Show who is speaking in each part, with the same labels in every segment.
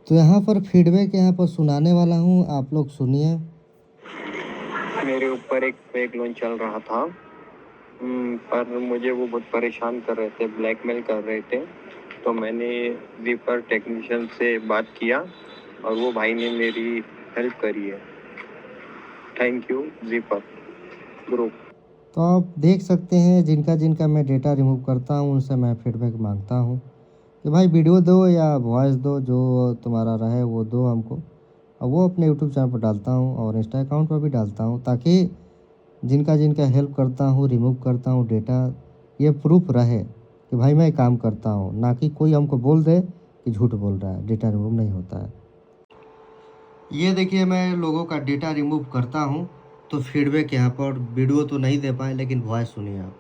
Speaker 1: तो यहाँ पर फीडबैक यहाँ पर सुनाने वाला हूँ, आप लोग सुनिए।
Speaker 2: मेरे ऊपर एक फेक लोन चल रहा था, पर मुझे वो बहुत परेशान कर रहे थे, ब्लैकमेल कर रहे थे। तो मैंने रीपर टेक्नीशियन से बात किया और वो भाई ने मेरी हेल्प करी है। Thank you reaper group.
Speaker 1: तो आप देख सकते हैं जिनका जिनका मैं डेटा रिमूव करता हूँ उनसे मैं फीडबैक मांगता हूँ कि भाई वीडियो दो या वॉइस दो, जो तुम्हारा रहे वो दो हमको, और वो अपने यूट्यूब चैनल पर डालता हूँ और इंस्टा अकाउंट पर भी डालता हूँ, ताकि जिनका जिनका हेल्प करता हूँ, रिमूव करता हूँ डेटा, ये प्रूफ रहे कि भाई मैं काम करता हूँ, ना कि कोई हमको बोल दे कि झूठ बोल रहा है, डेटा रिमूव नहीं होता है। ये देखिए मैं लोगों का डेटा रिमूव करता हूँ, तो फीडबैक यहाँ पर वीडियो तो नहीं दे पाए लेकिन वॉइस सुनिए आप।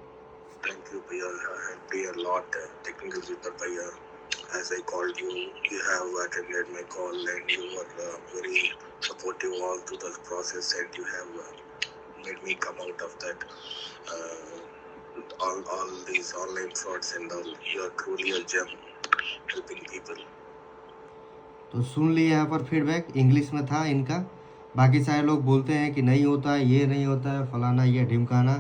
Speaker 3: Thank you, Priya. I helped me a lot. Technical Super Priya. As I called you, you have attended my call and you were very supportive all through the process, and you have made me come out of that. All these online frauds and all. You are truly a gem helping people.
Speaker 1: तो सुन लिए यहाँ पर feedback English में था इनका। बाकी सारे लोग बोलते हैं कि नहीं होता है, ये नहीं होता है, फलाना ये ढिमकाना।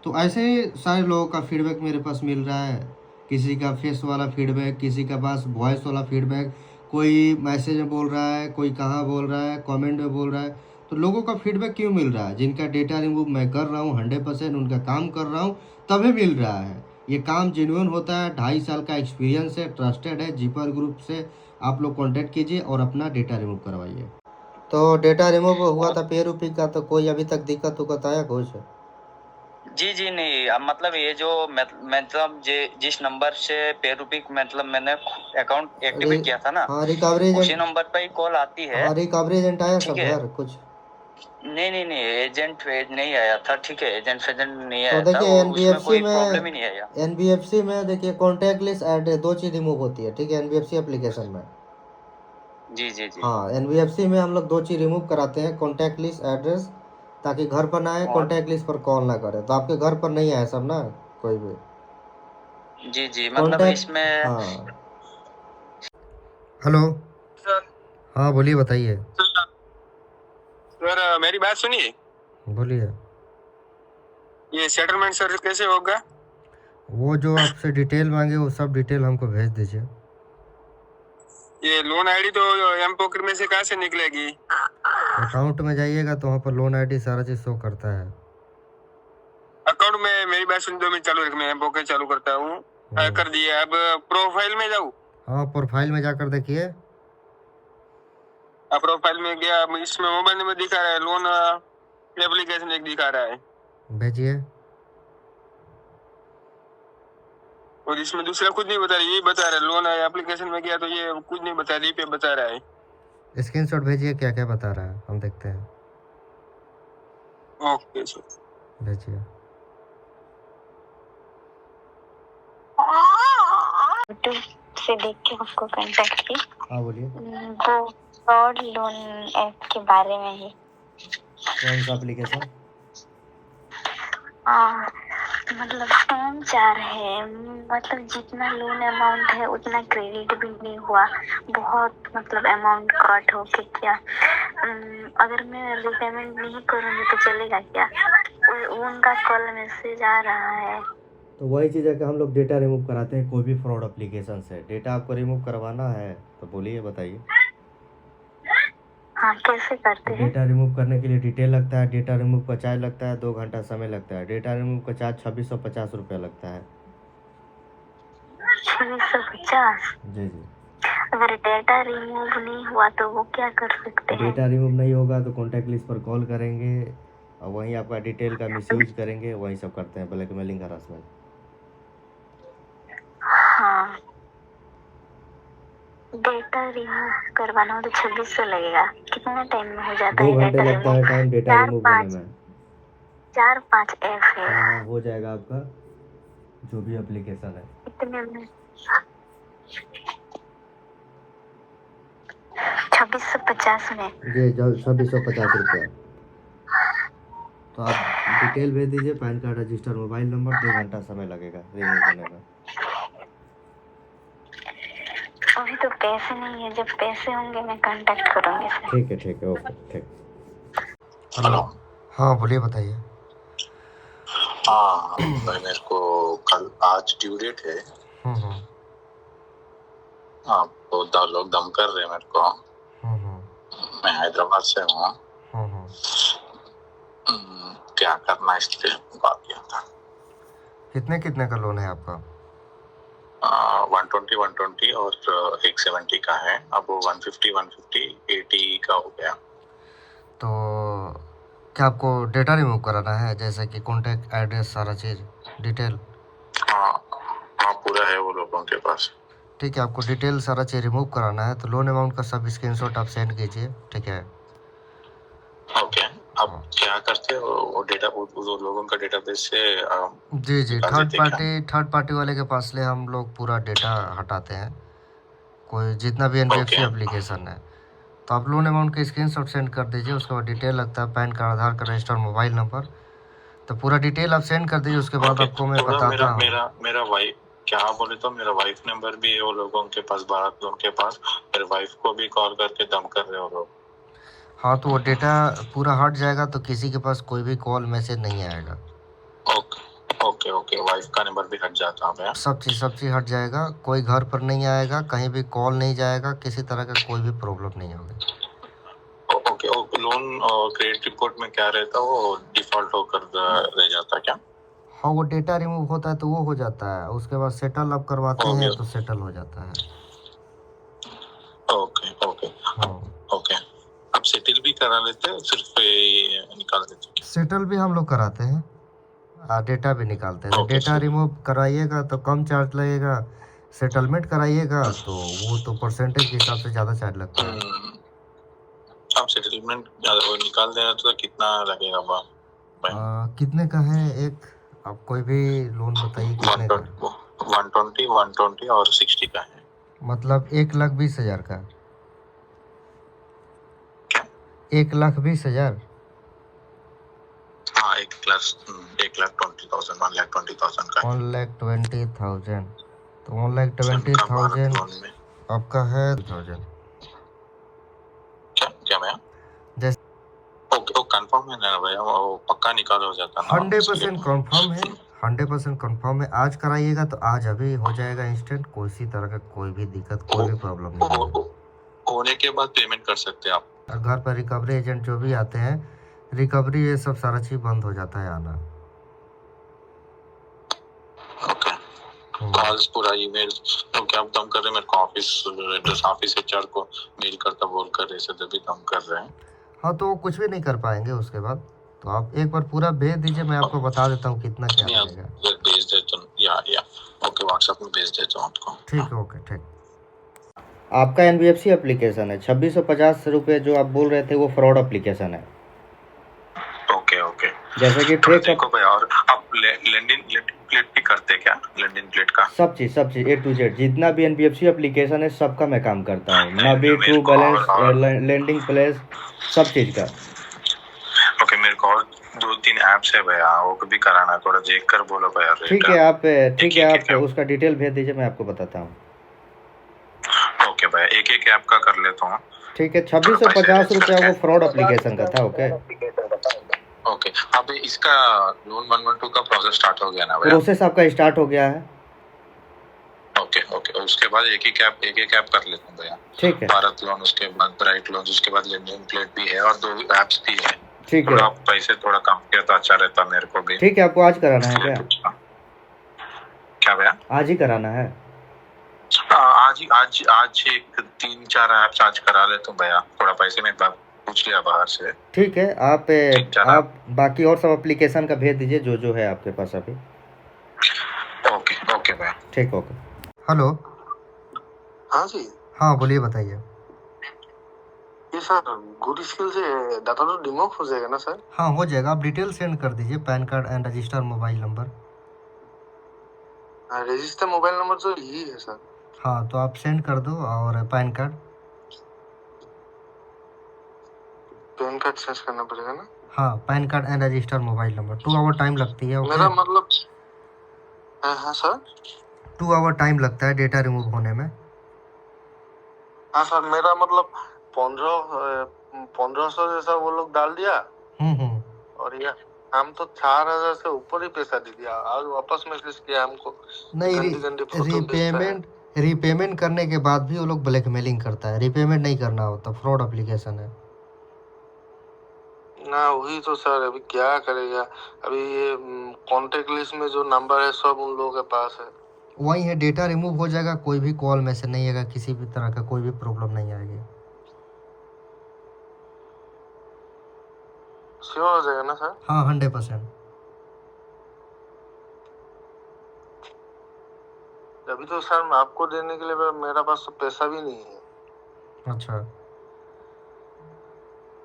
Speaker 1: तो ऐसे ही सारे लोगों का फीडबैक मेरे पास मिल रहा है। किसी का फेस वाला फीडबैक, किसी का पास वॉइस वाला फीडबैक, कोई मैसेज में बोल रहा है, कोई कहाँ बोल रहा है, कमेंट में बोल रहा है। तो लोगों का फीडबैक क्यों मिल रहा है? जिनका डेटा रिमूव मैं कर रहा हूँ 100% उनका काम कर रहा हूँ, तभी मिल रहा है। ये काम जेन्युइन होता है, 2.5 साल का एक्सपीरियंस है, ट्रस्टेड है। जीपर ग्रुप से आप लोग कांटेक्ट कीजिए और अपना डेटा रिमूव करवाइए। तो डेटा रिमूव हुआ था पेरूपी का, तो कोई अभी तक दिक्कत उक्कत आया कुछ?
Speaker 4: जी नहीं, अब मतलब ये जो मतलब जिस नंबर से पेरूपी मतलब मैंने अकाउंट एक्टिवेट किया था ना,
Speaker 1: हाँ रिकवरी
Speaker 4: उसी
Speaker 1: एजेंट,
Speaker 4: नंबर पे ही कॉल आती है।
Speaker 1: हाँ रिकवरी एजेंट आया सब
Speaker 4: ठीक है।
Speaker 1: घर कुछ?
Speaker 4: नहीं एजेंट नहीं आया था। ठीक है, एजेंट नहीं
Speaker 1: तो
Speaker 4: आया था,
Speaker 1: देखिए
Speaker 4: उसमें
Speaker 1: एनबीएफसी
Speaker 4: कोई प्रॉब्लम ही नहीं आया।
Speaker 1: में, एनबीएफसी में देखिए कॉन्टैक्ट लिस्ट ऐड 2 चीज़ रिमूव होती है, ठीक है, एनबीएफसी एप्लीकेशन में।
Speaker 4: जी
Speaker 1: हाँ एनबीएफसी में हम लोग 2 चीज़ रिमूव कराते हैं, कॉन्टैक्ट लिस्ट एड्रेस, ताकि घर पर ना आए,
Speaker 4: और
Speaker 1: कॉन्टैक्ट लिस्ट पर कॉल ना करे। तो आपके घर पर नहीं आया सब ना कोई भी
Speaker 4: जी मतलब
Speaker 1: कॉन्टैक्ट?
Speaker 4: इसमें।
Speaker 1: हाँ हेलो,
Speaker 2: सर
Speaker 1: हाँ बोलिए, बताइए,
Speaker 2: सर मेरी बात सुनिए।
Speaker 1: बोलिए।
Speaker 2: ये सेटलमेंट सर कैसे होगा?
Speaker 1: वो जो आपसे डिटेल मांगे वो सब डिटेल हमको भेज दीजिए।
Speaker 2: ये लोन आईडी तो एम पॉकेट में से कहाँ से निकलेगी?
Speaker 1: अकाउंट में जाइएगा तो वहाँ पर लोन आईडी सारा चीज़ शो करता है।
Speaker 2: अकाउंट में मेरी बात सुन, 2 मिनट चालू रख, मैं एम पॉकेट चालू करता हूँ। कर दिया। अब प्रोफाइल में जाऊँ?
Speaker 1: हाँ प्रोफाइल में जाकर देखिए।
Speaker 2: अब प्रोफाइल में गया, अब इसमें मोबाइल नंबर दिखा रहा है, लोन एप्लीकेशन एक दिखा रहा है,
Speaker 1: भेजिए।
Speaker 2: और इसमें दूसरा कुछ नहीं बता रहा, यही बता रहा है लोन एप्लीकेशन में गया तो ये कुछ नहीं बता रही पे बता रहा है।
Speaker 1: स्क्रीनशॉट भेजिए, क्या क्या बता रहा है हम देखते हैं।
Speaker 2: Okay sir.
Speaker 1: भेजिए।
Speaker 5: यूट्यूब से देख के आपको कांटेक्ट की।
Speaker 1: हाँ बोलिए।
Speaker 5: वो फ्रॉड लोन ऐप के बारे में ही।
Speaker 1: कौन सा एप्लीकेशन?
Speaker 5: मतलब टाइम 4 है, मतलब जितना लोन अमाउंट है उतना क्रेडिट भी नहीं हुआ, बहुत मतलब अमाउंट कट हो के क्या। अगर मैं रिपेमेंट नहीं करूँगी तो चलेगा क्या? उनका कॉल मैसेज आ रहा है।
Speaker 1: तो वही चीज़ है कि हम लोग डेटा रिमूव कराते हैं कोई भी फ्रॉड एप्लीकेशन से। डेटा आपको रिमूव करवाना है तो बोलिए, बताइए।
Speaker 5: हाँ कैसे करते हैं?
Speaker 1: डेटा रिमूव करने के लिए डिटेल लगता है, डेटा रिमूव का चार्ज लगता है, 2 घंटा समय लगता है। डेटा रिमूव का चार्ज 2650 रुपया लगता है।
Speaker 5: 2650?
Speaker 1: जी जी।
Speaker 5: अगर डेटा रिमूव नहीं हुआ तो वो क्या कर सकते हैं?
Speaker 1: डेटा रिमूव नहीं होगा तो कॉन्टैक्ट लिस्ट पर कॉल करेंगे और वहीं आपका डिटेल का मिसयूज करेंगे, वहीं सब करते हैं, ब्लैकमेलिंग हरासमेंट।
Speaker 5: हाँ डेटा रिमूव करवाना हो तो 2600 लगेगा। कितना टाइम में हो जाता
Speaker 1: 2
Speaker 5: है
Speaker 1: घंटे
Speaker 5: डेटा
Speaker 1: लगता है
Speaker 5: रिमूव?
Speaker 1: टाइम डेटा रिमूव होने में।
Speaker 5: 4-5 ऐप है।
Speaker 1: हाँ हो जाएगा आपका जो भी एप्लीकेशन है।
Speaker 5: कितने में? 2650 में?
Speaker 1: जी 2650 रुपया। तो आप डिटेल भेज दीजिए, pan card, register, mobile number. 2 घंटा समय लगेगा रिमूव होने में।
Speaker 5: अभी तो पैसे नहीं है, जब पैसे होंगे मैं कांटेक्ट करूंगी सर।
Speaker 1: ठीक है, ओके, ठीक।
Speaker 3: हेलो।
Speaker 1: हाँ बोलिए, बताइए।
Speaker 3: हाँ भाई, मेरे को कल आज ड्यू डेट है। हाँ, तो लोग दम कर रहे हैं मेरे को। मैं हैदराबाद से हूँ। क्या करना है इसलिए बात किया था।
Speaker 1: कितने का लोन है आपका?
Speaker 3: 120 और 170 का है। अब वो 150 80 का हो गया।
Speaker 1: तो क्या आपको डेटा रिमूव कराना है, जैसे कि कॉन्टैक्ट एड्रेस सारा चीज़ डिटेल?
Speaker 3: हाँ पूरा है वो लोगों के पास।
Speaker 1: ठीक है, आपको डिटेल सारा चीज़ रिमूव कराना है तो लोन अमाउंट का सब स्क्रीनशॉट आप सेंड कीजिए, ठीक है?
Speaker 3: ओके, अब क्या करते हो वो डेटा, वो लोगों का डेटाबेस से
Speaker 1: जी, थर्ड पार्टी वाले के पास ले हम लोग पूरा डेटा हटाते हैं, कोई जितना भी NBFC एप्लीकेशन है। तो आप लोन अमाउंट का स्क्रीनशॉट सेंड कर दीजिए, उसके बाद डिटेल लगता है pan card, Aadhaar card, registered mobile number, तो पूरा डिटेल आप सेंड कर दीजिए। उसके बाद आपको मैं बताता हूँ।
Speaker 3: मेरा वाइफ, क्या बोले तो मेरा वाइफ नंबर भी है वो लोगों के पास, भारत लोगों के पास। मेरे वाइफ को भी कॉल करके दम कर रहे हो लोग।
Speaker 1: हाँ, तो वो डेटा पूरा हट जाएगा तो किसी के पास कोई भी कॉल मैसेज नहीं आएगा।
Speaker 3: ओके, वाइफ का नंबर भी हट जाता है।
Speaker 1: सब चीज़ हट जाएगा, कोई घर पर नहीं आएगा, कहीं भी कॉल नहीं जाएगा, किसी तरह का कोई भी प्रॉब्लम नहीं होगी।
Speaker 3: ओके, लोन और क्रेडिट रिपोर्ट में क्या रहता है, वो डिफॉल्ट होकर रह जाता क्या?
Speaker 1: हाँ, वो डेटा रिमूव होता है तो वो हो जाता है, उसके बाद सेटल आप करवाते हैं तो सेटल हो जाता है।
Speaker 3: ओके, अब सेटल भी करा लेते हैं, सिर्फ निकाल देते हैं?
Speaker 1: सेटल भी हम लोग कराते हैं, डेटा भी निकालते हैं। डेटा रिमूव कराइएगा तो कम चार्ज लगेगा, सेटलमेंट कराइएगा तो वो तो परसेंटेज के हिसाब से ज़्यादा चार्ज लगता है।
Speaker 3: अब सेटलमेंट निकाल देना तो कितना लगेगा?
Speaker 1: कितने का है एक, आप कोई भी लोन बताइए कितने का?
Speaker 3: 120 और 60 का है।
Speaker 1: मतलब 1,20,000 का? 1,20,000?
Speaker 3: हाँ, 1,20,000 का।
Speaker 1: 1,20,000 तो 1,20,000 आपका है 1000।
Speaker 3: क्या भैया?
Speaker 1: जैसे
Speaker 3: ओके, कंफर्म है ना भैया, वो पक्का निकाल हो जाता है?
Speaker 1: 100% कंफर्म है, 100% कंफर्म है। आज कराइएगा तो आज अभी हो जाएगा इंस्टेंट, किसी तरह का कोई भी दिक्कत, कोई भी प्रॉब्लम नहीं होगी।
Speaker 3: होने के बाद पेमेंट कर सकते हैं आप।
Speaker 1: घर पर रिकवरी एजेंट जो भी आते हैं, रिकवरी ये सब सारा चीज बंद हो जाता है आना।
Speaker 3: ओके, कॉल्स पूरा ईमेल तो क्या दम कर रहे हैं? मेरे को ऑफिस HR को मेल करता बोल कर ऐसे भी दम कर रहे हैं।
Speaker 1: हाँ, तो वो कुछ भी नहीं कर पाएंगे उसके बाद, तो आप एक बार पूरा भेज दीजिए, मैं आपको बता देता हूँ कितना क्या लगेगा।
Speaker 3: भेज देता हूँ या ओके, व्हाट्सएप में भेज देता हूँ आपको।
Speaker 1: ठीक है, ओके, ठीक। आपका NBFC एप्लीकेशन है, 2650 रुपये जो आप बोल रहे थे वो फ्रॉड एप्लीकेशन है।
Speaker 3: ओके,
Speaker 1: जैसे कि
Speaker 3: फेक देखो भाई। और आप लैंडिंग प्लेट भी करते क्या? लैंडिंग प्लेट का सब चीज
Speaker 1: A to Z जितना भी NBFC एप्लीकेशन है सबका मैं काम करता हूँ, नाबी, ट्रू बैलेंस, लैंडिंग प्लेस, सब चीज का।
Speaker 3: ओके, मेरे को और 2-3 ऐप्स है भैया, वो भी कराना है, थोड़ा देख कर बोलो भैया।
Speaker 1: ठीक है, आप उसका डिटेल भेज दीजिए, मैं आपको बताता हूँ।
Speaker 3: ओके भैया, एक ऐप का कर लेता हूँ।
Speaker 1: ठीक है, 2650 रुपया वो फ्रॉड एप्लीकेशन का था।
Speaker 3: ओके, अब इसका लोन 112 का प्रोसेस स्टार्ट हो गया ना भैया?
Speaker 1: प्रोसेस आपका स्टार्ट हो गया है।
Speaker 3: ओके, उसके बाद एक ऐप कर लेता हूँ भैया। ठीक है, भारत लोन, उसके बाद ब्राइट लोन, उसके बाद लैंडिंग प्लेट भी है और 2 ऐप्स भी है। ठीक है, आप पैसे थोड़ा कम किया तो अच्छा रहता मेरे को भी।
Speaker 1: ठीक है, आपको आज कराना है
Speaker 3: क्या भैया?
Speaker 1: आज ही कराना है?
Speaker 3: आज 3-4 ऐप्स आज करा लेता हूँ भैया, थोड़ा पैसे में पूछ लिया बाहर से। ठीक है, आप बाकी और सब एप्लीकेशन का भेज दीजिए जो है आपके पास अभी। ओके भैया, ठीक, ओके। हेलो। हाँ जी।
Speaker 1: हाँ बोलिए, बताइए।
Speaker 3: ये सर गुड स्किल से डाटा तो रिमूव हो जाएगा ना सर?
Speaker 1: हाँ, हो जाएगा, आप डिटेल सेंड कर दीजिए, pan card and registered mobile number.
Speaker 3: Register mobile number तो यही है सर।
Speaker 1: हाँ, तो आप सेंड कर दो, और पैन कार्ड
Speaker 3: सर्च करना पड़ेगा ना?
Speaker 1: हाँ, PAN card and registered mobile number. 2 hour time लगती है।
Speaker 3: मेरा मतलब हाँ सर,
Speaker 1: 2 आवर टाइम लगता है डेटा रिमूव होने में।
Speaker 3: हाँ सर, मेरा मतलब 1500 जैसा वो लोग डाल दिया, और ये हम तो 4000 से ऊपर ही पैसा दे दिया, आज वापस मैसेज किया हमको।
Speaker 1: नहीं,
Speaker 3: गंदी गंदी फोटो भेजता है।
Speaker 1: रीपेमेंट करने के बाद भी वो लोग ब्लैकमेलिंग करता है। रीपेमेंट नहीं करना होता, फ्रॉड एप्लीकेशन है।
Speaker 3: ना वही तो सर, अभी क्या करेगा। अभी ये कांटेक्ट लिस्ट में जो नंबर है सब उन लोगों के पास है।
Speaker 1: वही है, डेटा रिमूव हो जाएगा, कोई भी कॉल मैसेज नहीं आएगा, किसी भी तरह का कोई भी प्रॉब्लम नहीं आएगी।
Speaker 3: श्योर हो जाएगा ना सर?
Speaker 1: हाँ, 100%।
Speaker 3: अभी तो सर आपको देने के लिए मेरा पास तो पैसा भी नहीं है।
Speaker 1: अच्छा।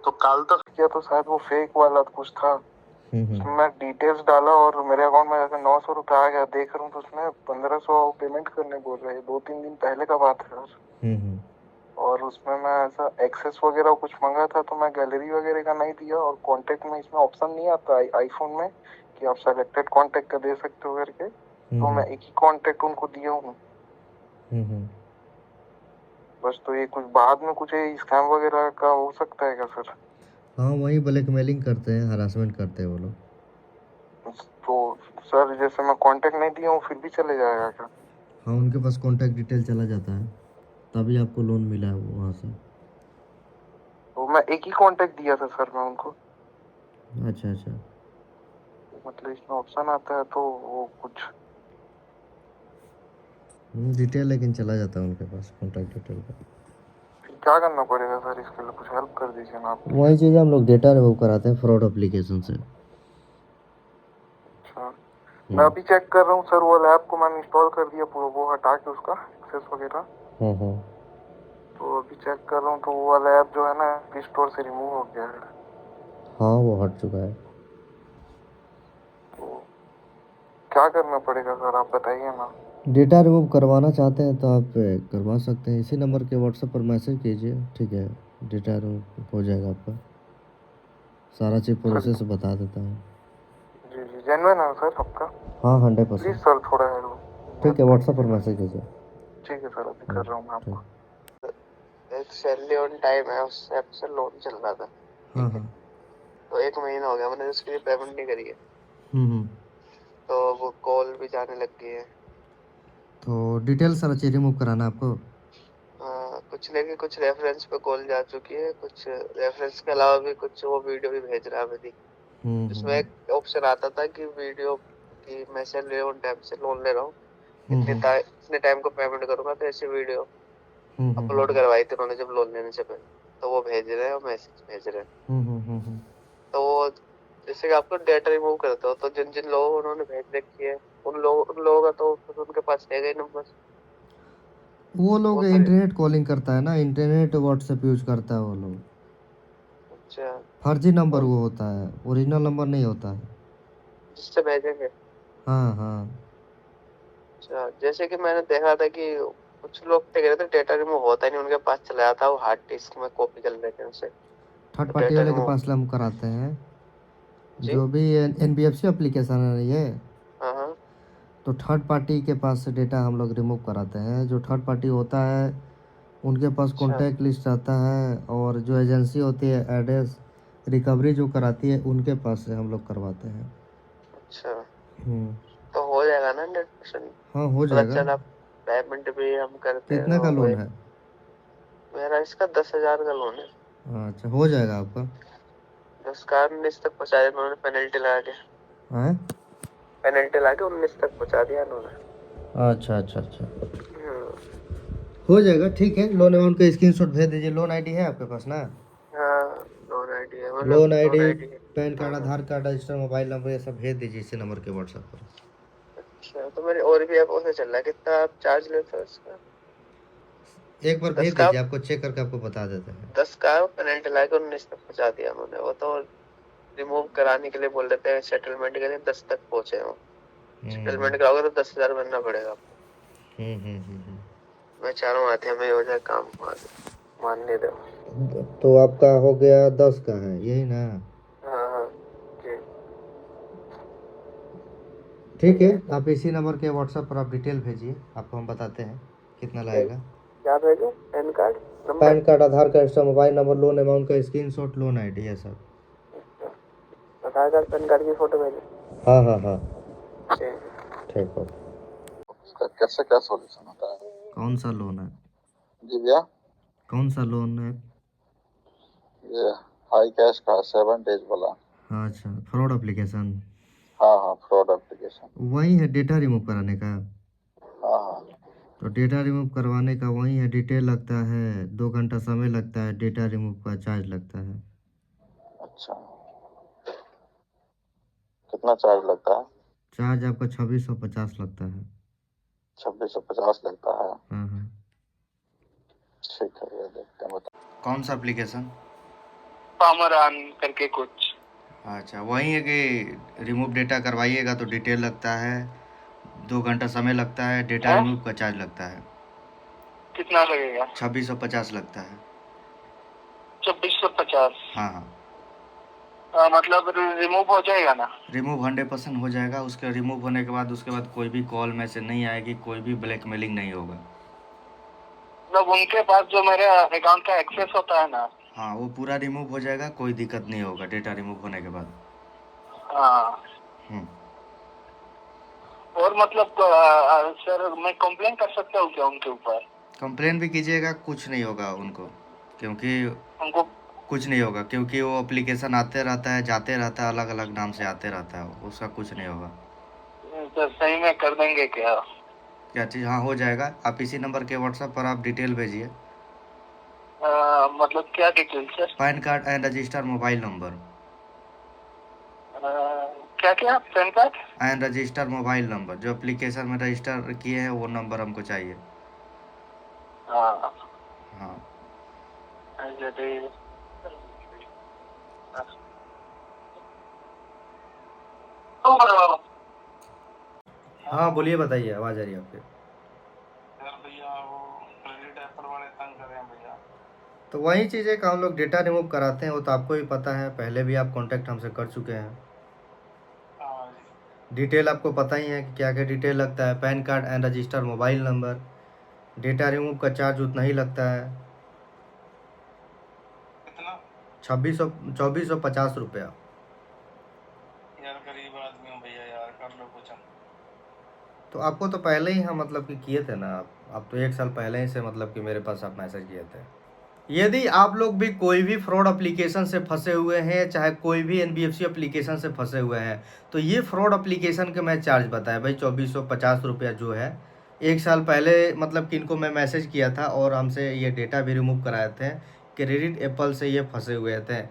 Speaker 3: तो कल तक किया तो शायद वो फेक वाला कुछ था। मैं डिटेल्स डाला और मेरे अकाउंट में जैसे 900 रुपये आ गया, देख रहा हूँ तो उसमें 1500 पेमेंट करने बोल रहे हैं। 2-3 दिन पहले का बात है सर। और उसमें मैं ऐसा एक्सेस वगैरह कुछ मंगा था, तो मैं गैलरी वगैरह का नहीं दिया, और कांटेक्ट में इसमें ऑप्शन नहीं आता आईफोन में कि आप सेलेक्टेड कांटेक्ट का दे सकते हो करके। तो मैं एक ही कांटेक्ट उनको दिया हूँ बस। तो ये कुछ बाद में कुछ स्कैम वगैरह का हो सकता है क्या सर?
Speaker 1: हाँ, वही ब्लैकमेलिंग करते हैं, हरासमेंट करते हैं वो लोग।
Speaker 3: तो सर जैसे मैं कांटेक्ट नहीं दिया हूँ फिर भी चले जाएगा क्या?
Speaker 1: हाँ, उनके पास कॉन्टैक्ट डिटेल चला जाता है, तभी आपको लोन मिला है वहाँ से।
Speaker 3: तो मैं एक ही कांटेक्ट दिया था सर मैं उनको।
Speaker 1: अच्छा अच्छा।
Speaker 3: मतलब इसमें ऑप्शन आता है तो वो कुछ
Speaker 1: डिटेल लेकिन चला जाता है उनके पास, कॉन्टैक्ट डिटेल का।
Speaker 3: क्या करना पड़ेगा सर इसके लिए? कुछ हेल्प कर दीजिए ना आप।
Speaker 1: वही चीज़ हम लोग डेटा रिमूव कराते हैं फ्रॉड एप्लीकेशन से।
Speaker 3: अच्छा, मैं अभी चेक कर रहा हूँ सर, वो ऐप को मैंने इंस्टॉल कर दिया पूरा, वो हटा के उसका एक्सेस वगैरह। तो अभी चेक कर रहा हूँ तो वो वाला ऐप जो है ना प्ले स्टोर से रिमूव हो गया है।
Speaker 1: हाँ, वो हट चुका है।
Speaker 3: तो क्या करना पड़ेगा सर, आप बताइए ना।
Speaker 1: डेटा रिमूव करवाना चाहते हैं तो आप करवा सकते हैं, इसी नंबर के व्हाट्सएप पर मैसेज कीजिए, ठीक है। डेटा रिमूव हो जाएगा आपका, सारा चीज़ प्रोसेस बता देता हूँ।
Speaker 3: जी जी, जेन्युइन है सर आपका?
Speaker 1: हाँ,
Speaker 3: प्लीज
Speaker 1: 100%।
Speaker 3: सर थोड़ा हेल्प।
Speaker 1: ठीक है, व्हाट्सएप पर मैसेज कीजिए।
Speaker 3: ठीक है सर, अभी कर रहा हूँ मैं आपको।
Speaker 2: एक सैलरी ऑन टाइम है, उस ऐप से लोन चल रहा था।
Speaker 1: हाँ हाँ।
Speaker 2: तो 1 महीना हो गया मैंने उसके लिए पेमेंट नहीं करी है,
Speaker 1: हम्म।
Speaker 2: तो वो कॉल भी जाने लग गई है।
Speaker 1: तो डिटेल सारा चीज़ रिमूव कराना आपको।
Speaker 2: कुछ लेके कुछ रेफरेंस पे कॉल जा चुकी है, कुछ रेफरेंस के अलावा भी कुछ वो वीडियो भी भेज रहा है मेरी, जिसमें एक ऑप्शन आता था कि वीडियो की मैं सैलरी ऑन टाइम से लोन ले रहा हूँ, इतने टाइम को पेमेंट करूंगा, तो ऐसी वीडियो अपलोड करवाई थी उन्होंने जब लोन लेने से पहले, तो वो भेज रहे हैं और मैसेज भेज रहे हैं। तो वो जैसे कि आपको डेटा रिमूव करते हो, तो जिन जिन लोगों को उन्होंने भेज रखी है उन लोगों का तो फिर उनके पास रहेगा ही नंबर।
Speaker 1: वो लोग
Speaker 2: वो तो
Speaker 1: इंटरनेट कॉलिंग करता है ना, इंटरनेट व्हाट्सएप यूज करता है वो लोग।
Speaker 2: अच्छा,
Speaker 1: फर्जी नंबर वो होता है, ओरिजिनल नंबर नहीं होता है।
Speaker 2: जिससे भेजेंगे।
Speaker 1: हाँ हाँ।
Speaker 2: अच्छा, जैसे कि मैंने देखा था कि कुछ लोग क्या कहते थे डेटा रिमूव होता ही नहीं उनके पास, चला जाता है वो हार्ड डिस्क में कॉपी कर लेते हैं उसे,
Speaker 1: थर्ड
Speaker 2: तो
Speaker 1: पार्टी
Speaker 2: डेटा
Speaker 1: वाले के
Speaker 2: रिमूव।
Speaker 1: पास हम कराते हैं,
Speaker 2: जी,
Speaker 1: जो भी NBFC एप्लीकेशन है ये,
Speaker 2: हाँ हाँ।
Speaker 1: तो थर्ड पार्टी के पास से डेटा हम लोग रिमूव कराते हैं। जो थर्ड पार्टी होता है उनके पास
Speaker 2: अच्छा
Speaker 1: कॉन्टैक्ट लिस्ट आता है, और जो एजेंसी होती है एड्रेस रिकवरी जो कराती है उनके पास से हम लोग करवाते हैं।
Speaker 2: अच्छा,
Speaker 1: हम्म।
Speaker 2: तो हो जाएगा ना 100%?
Speaker 1: हाँ, हो
Speaker 2: पता
Speaker 1: जाएगा।
Speaker 2: चला पेमेंट भी हम करते हैं
Speaker 1: कितना का
Speaker 2: और वो
Speaker 1: लोन है?
Speaker 2: मेरा इसका 10,000 का लोन है।
Speaker 1: अच्छा, हो जाएगा आपका।
Speaker 2: 10 का 19 तक पहुँचा दिया उन्होंने, पेनल्टी लगा के।
Speaker 1: हैं?
Speaker 2: पेनल्टी लगा के 19 तक पहुँचा दिया उन्होंने।
Speaker 1: अच्छा अच्छा अच्छा।
Speaker 2: हाँ
Speaker 1: हो जाएगा, ठीक है। लोन अमाउंट का स्क्रीनशॉट भेज दीजिए। लोन आईडी है आपके पास ना?
Speaker 2: हाँ, लोन आईडी है, मतलब
Speaker 1: लोन
Speaker 2: लोन
Speaker 1: आईडी,
Speaker 2: आईडी है।
Speaker 1: पैन कार्ड,
Speaker 2: हाँ हाँ।
Speaker 1: आधार कार्ड, रजिस्टर मोबाइल नंबर, ये सब भेज दीजिए इसी नंबर के व्हाट्सएप पर।
Speaker 2: अच्छा, तो मेरे और भी ऐपों से चल रहा है, कितना आप चार्ज लेते हो इसका?
Speaker 1: एक बार
Speaker 2: 10
Speaker 1: भेज
Speaker 2: का
Speaker 1: दीजिए, आपको चेक करके आपको बता देते हैं।
Speaker 2: 10 का पेनल्टी लगा के 19 तक पहुँचा दिया उन्होंने। वो तो रिमूव कराने के लिए बोल देते हैं, सेटलमेंट के लिए 10 तक पहुँचे हो। सेटलमेंट कराओगे तो 10,000 भरना पड़ेगा आपको। मैं चाह रहा हूँ आते में हो जाए काम, मान नहीं दो।
Speaker 1: तो आपका हो गया 10 का है, यही ना?
Speaker 2: हाँ हाँ जी।
Speaker 1: ठीक है, आप इसी नंबर के व्हाट्सएप पर आप डिटेल भेजिए, आपको हम बताते हैं कितना लगेगा।
Speaker 2: क्या भेजो? PAN card?
Speaker 1: PAN card, Aadhaar card, extra mobile number, loan amount का स्क्रीनशॉट, लोन आईडी है sir.
Speaker 2: Aadhaar card PAN card की फोटो भेजो।
Speaker 1: हाँ हाँ हाँ
Speaker 2: ठीक।
Speaker 1: ठीक हो।
Speaker 6: उसका कैसे क्या सॉल्यूशन होता है?
Speaker 1: कौन सा लोन है?
Speaker 6: जी भैया,
Speaker 1: कौन सा लोन है?
Speaker 6: ये हाई कैश का 7 days वाला।
Speaker 1: हाँ अच्छा, फ्रॉड एप्लीकेशन।
Speaker 6: हाँ हाँ, फ्रॉड एप्लीकेशन।
Speaker 1: वही है डेटा रिमूव कराने का।
Speaker 6: हाँ हाँ।
Speaker 1: तो डेटा रिमूव करवाने का वही है, डिटेल लगता है, 2 घंटा समय लगता है, डेटा रिमूव का चार्ज लगता है।
Speaker 6: अच्छा, कितना चार्ज लगता है?
Speaker 1: चार्ज आपका 2650 लगता है।
Speaker 6: 2650 लगता है।
Speaker 1: हाँ हाँ।
Speaker 6: ठीक है भैया, देखते हैं, बता।
Speaker 1: कौन सा एप्लीकेशन?
Speaker 2: पामरान करके कुछ।
Speaker 1: अच्छा, वही है कि रिमूव डेटा करवाइएगा तो डिटेल लगता है, 2 घंटा समय लगता है, डेटा रिमूव का चार्ज लगता है।
Speaker 2: कितना लगेगा?
Speaker 1: 2650 लगता है।
Speaker 2: 2650।
Speaker 1: हाँ हाँ।
Speaker 2: मतलब रिमूव हो जाएगा ना?
Speaker 1: रिमूव 100% हो जाएगा। उसके रिमूव होने के बाद उसके बाद कोई भी कॉल मैसेज नहीं आएगी, कोई भी ब्लैकमेलिंग नहीं होगा।
Speaker 2: मतलब उनके पास जो मेरे अकाउंट का एक्सेस होता है ना,
Speaker 1: हाँ, वो पूरा रिमूव हो जाएगा, कोई दिक्कत नहीं होगा डेटा रिमूव होने के बाद।
Speaker 2: हाँ।
Speaker 1: हम्म।
Speaker 2: और मतलब सर मैं कंप्लेन कर सकता हूँ क्या उनके ऊपर?
Speaker 1: कंप्लेन भी कीजिएगा, कुछ नहीं होगा उनको, क्योंकि
Speaker 2: उनको
Speaker 1: कुछ नहीं होगा, क्योंकि वो एप्लीकेशन आते रहता है, जाते रहता है, अलग अलग नाम से आते रहता है, उसका कुछ नहीं होगा।
Speaker 2: सर सही में कर देंगे क्या?
Speaker 1: क्या चीज़? हाँ हो जाएगा। आप इसी नंबर के व्हाट्सएप पर आप डिटेल भेजिए।
Speaker 2: मतलब क्या detail sir?
Speaker 1: Pan card and register mobile number.
Speaker 2: क्या क्या pan card
Speaker 1: and register mobile number, जो एप्लीकेशन में रजिस्टर किए हैं वो नंबर हमको चाहिए।
Speaker 2: हाँ
Speaker 1: हाँ। हाँ बोलिए, बताइए, आवाज़ आ रही है आपके।
Speaker 7: भैया वो क्रेडिट एप्पल वाले तंग कर रहे हैं भैया।
Speaker 1: तो वही चीज़ है कि हम लोग डेटा रिमूव कराते हैं, वो तो आपको भी पता है, पहले भी आप कांटेक्ट हमसे कर चुके हैं।
Speaker 7: हाँ जी।
Speaker 1: डिटेल आपको पता ही है कि क्या क्या डिटेल लगता है। Pan card and register mobile number, data remove का चार्ज उतना ही लगता है,
Speaker 7: कितना?
Speaker 1: 2450 रुपया।
Speaker 7: यार गरीब आदमी हूँ भैया, यार कर लो कुछ।
Speaker 1: तो आपको तो पहले ही हम मतलब कि किए थे ना, आप तो 1 साल पहले ही से मतलब कि मेरे पास आप मैसेज किए थे। यदि आप लोग भी कोई भी फ्रॉड एप्लीकेशन से फंसे हुए हैं, चाहे कोई भी एनबीएफसी एप्लीकेशन से फंसे हुए हैं, तो ये फ्रॉड एप्लीकेशन के मैं चार्ज बताया भाई, 2450 रुपया जो है। 1 साल पहले मतलब कि इनको मैं मैसेज किया था और हमसे ये डेटा भी रिमूव कराए थे, क्रेडिट एप्पल से ये फंसे हुए थे।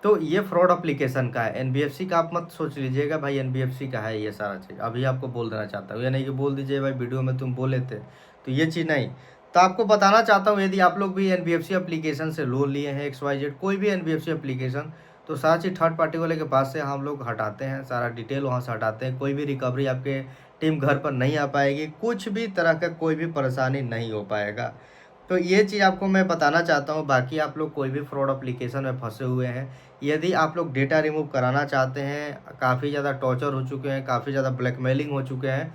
Speaker 1: तो ये फ्रॉड एप्लीकेशन का है, एनबीएफसी का आप मत सोच लीजिएगा भाई एनबीएफसी का है ये सारा चीज़। अभी आपको बोल देना चाहता हूँ, ये नहीं कि बोल दीजिए भाई वीडियो में तुम बोले थे, तो ये चीज़ नहीं। तो आपको बताना चाहता हूँ, यदि आप लोग भी एनबीएफसी एप्लीकेशन से लोन लिए हैं, XYZ कोई भी एनबीएफसी एप्लीकेशन, तो सारा चीज़ थर्ड पार्टी वाले के पास से हम लोग हटाते हैं, सारा डिटेल वहाँ से हटाते हैं। कोई भी रिकवरी आपके टीम घर पर नहीं आ पाएगी, कुछ भी तरह का कोई भी परेशानी नहीं हो पाएगा। तो ये चीज़ आपको मैं बताना चाहता हूँ। बाकी आप लोग कोई भी फ्रॉड एप्लीकेशन में फंसे हुए हैं, यदि आप लोग डेटा रिमूव कराना चाहते हैं, काफ़ी ज़्यादा टॉर्चर हो चुके हैं, काफ़ी ज़्यादा ब्लैकमेलिंग हो चुके हैं,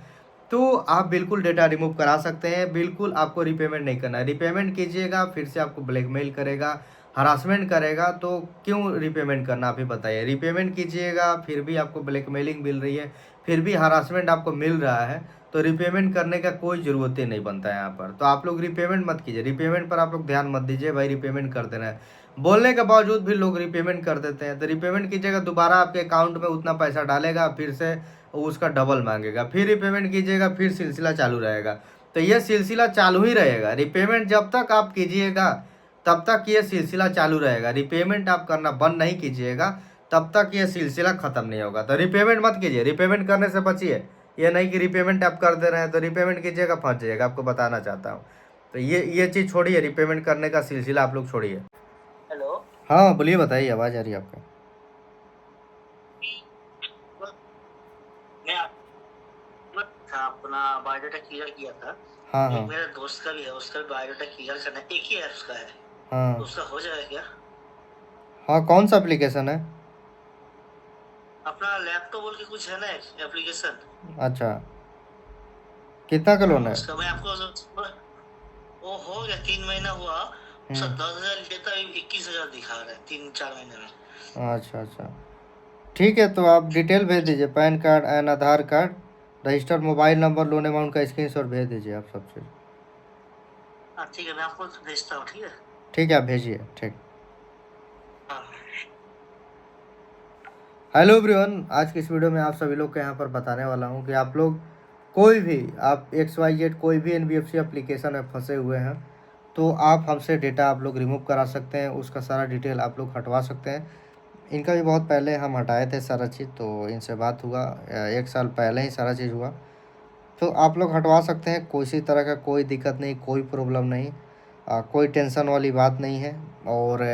Speaker 1: तो आप बिल्कुल डेटा रिमूव करा सकते हैं। बिल्कुल आपको रिपेमेंट नहीं करना है। रिपेमेंट कीजिएगा फिर से आपको ब्लैकमेल करेगा, हरासमेंट करेगा, तो क्यों रिपेमेंट करना आप ही बताइए। रिपेमेंट कीजिएगा फिर भी आपको ब्लैकमेलिंग मिल रही है, फिर भी हरासमेंट आपको मिल रहा है, तो रिपेमेंट करने का कोई ज़रूरत ही नहीं बनता है यहाँ पर। तो आप लोग रिपेमेंट मत कीजिए, रिपेमेंट पर आप लोग ध्यान मत दीजिए भाई, रिपेमेंट कर देना है। बोलने के बावजूद भी लोग रिपेमेंट कर देते हैं। तो रिपेमेंट कीजिएगा, दोबारा आपके अकाउंट में उतना पैसा डालेगा, फिर से उसका डबल मांगेगा, फिर रिपेमेंट कीजिएगा, फिर सिलसिला चालू रहेगा। तो ये सिलसिला चालू ही रहेगा। रिपेमेंट जब तक आप कीजिएगा तब तक ये सिलसिला चालू रहेगा। रिपेमेंट आप करना बंद नहीं कीजिएगा तब तक ये सिलसिला ख़त्म नहीं होगा। तो रिपेमेंट मत कीजिए, रिपेमेंट करने से बचिए। ये नहीं कि रिपेमेंट आप कर दे रहे हैं तो रिपेमेंट कीजिएगा फंस जाइएगा, आपको बताना चाहता हूँ। तो ये चीज़ छोड़िए, रिपेमेंट करने का सिलसिला आप लोग छोड़िए।
Speaker 2: हेलो।
Speaker 1: हाँ बोलिए, बताइए, आवाज़ आ रही है आपका।
Speaker 8: था अपना बायोडाटा क्लियर किया था।
Speaker 1: हाँ हाँ
Speaker 8: एक मेरा दोस्त का भी है, उसका भी बायोडाटा क्लियर करना है, एक ही ऐप्स का है,
Speaker 1: हाँ
Speaker 8: तो उसका हो जाएगा क्या?
Speaker 1: हाँ। कौन सा एप्लीकेशन है?
Speaker 8: अपना लैपटॉप बोल के कुछ है ना एप्लीकेशन।
Speaker 1: अच्छा, कितना का लोन है?
Speaker 8: उसका मैं आपको वो हो गया 3 महीना हुआ, सर 10,000 लेता है, 21,000 दिखा रहा है 3-4 महीने में।
Speaker 1: अच्छा अच्छा, ठीक है। तो आप डिटेल भेज दीजिए, pan card and Aadhaar card, registered mobile number, loan amount का स्क्रीनशॉट भेज दीजिए आप सब चीज़।
Speaker 8: हाँ ठीक है, मैं आपको भेजता हूँ, ठीक है।
Speaker 1: ठीक है, आप भेजिए, ठीक।
Speaker 8: हाँ
Speaker 1: हेलो एवरीवन, आज की इस वीडियो में आप सभी लोग के यहाँ पर बताने वाला हूँ कि आप लोग कोई भी, आप XYZ कोई भी NBFC एप्लीकेशन में फंसे हुए हैं तो आप हमसे डेटा आप लोग रिमूव करा सकते हैं, उसका सारा डिटेल आप लोग हटवा सकते हैं। इनका भी बहुत पहले हम हटाए थे सारा चीज़, तो इनसे बात हुआ 1 साल पहले ही सारा चीज़ हुआ, तो आप लोग हटवा सकते हैं। किसी तरह का कोई दिक्कत नहीं, कोई प्रॉब्लम नहीं, कोई टेंशन वाली बात नहीं है। और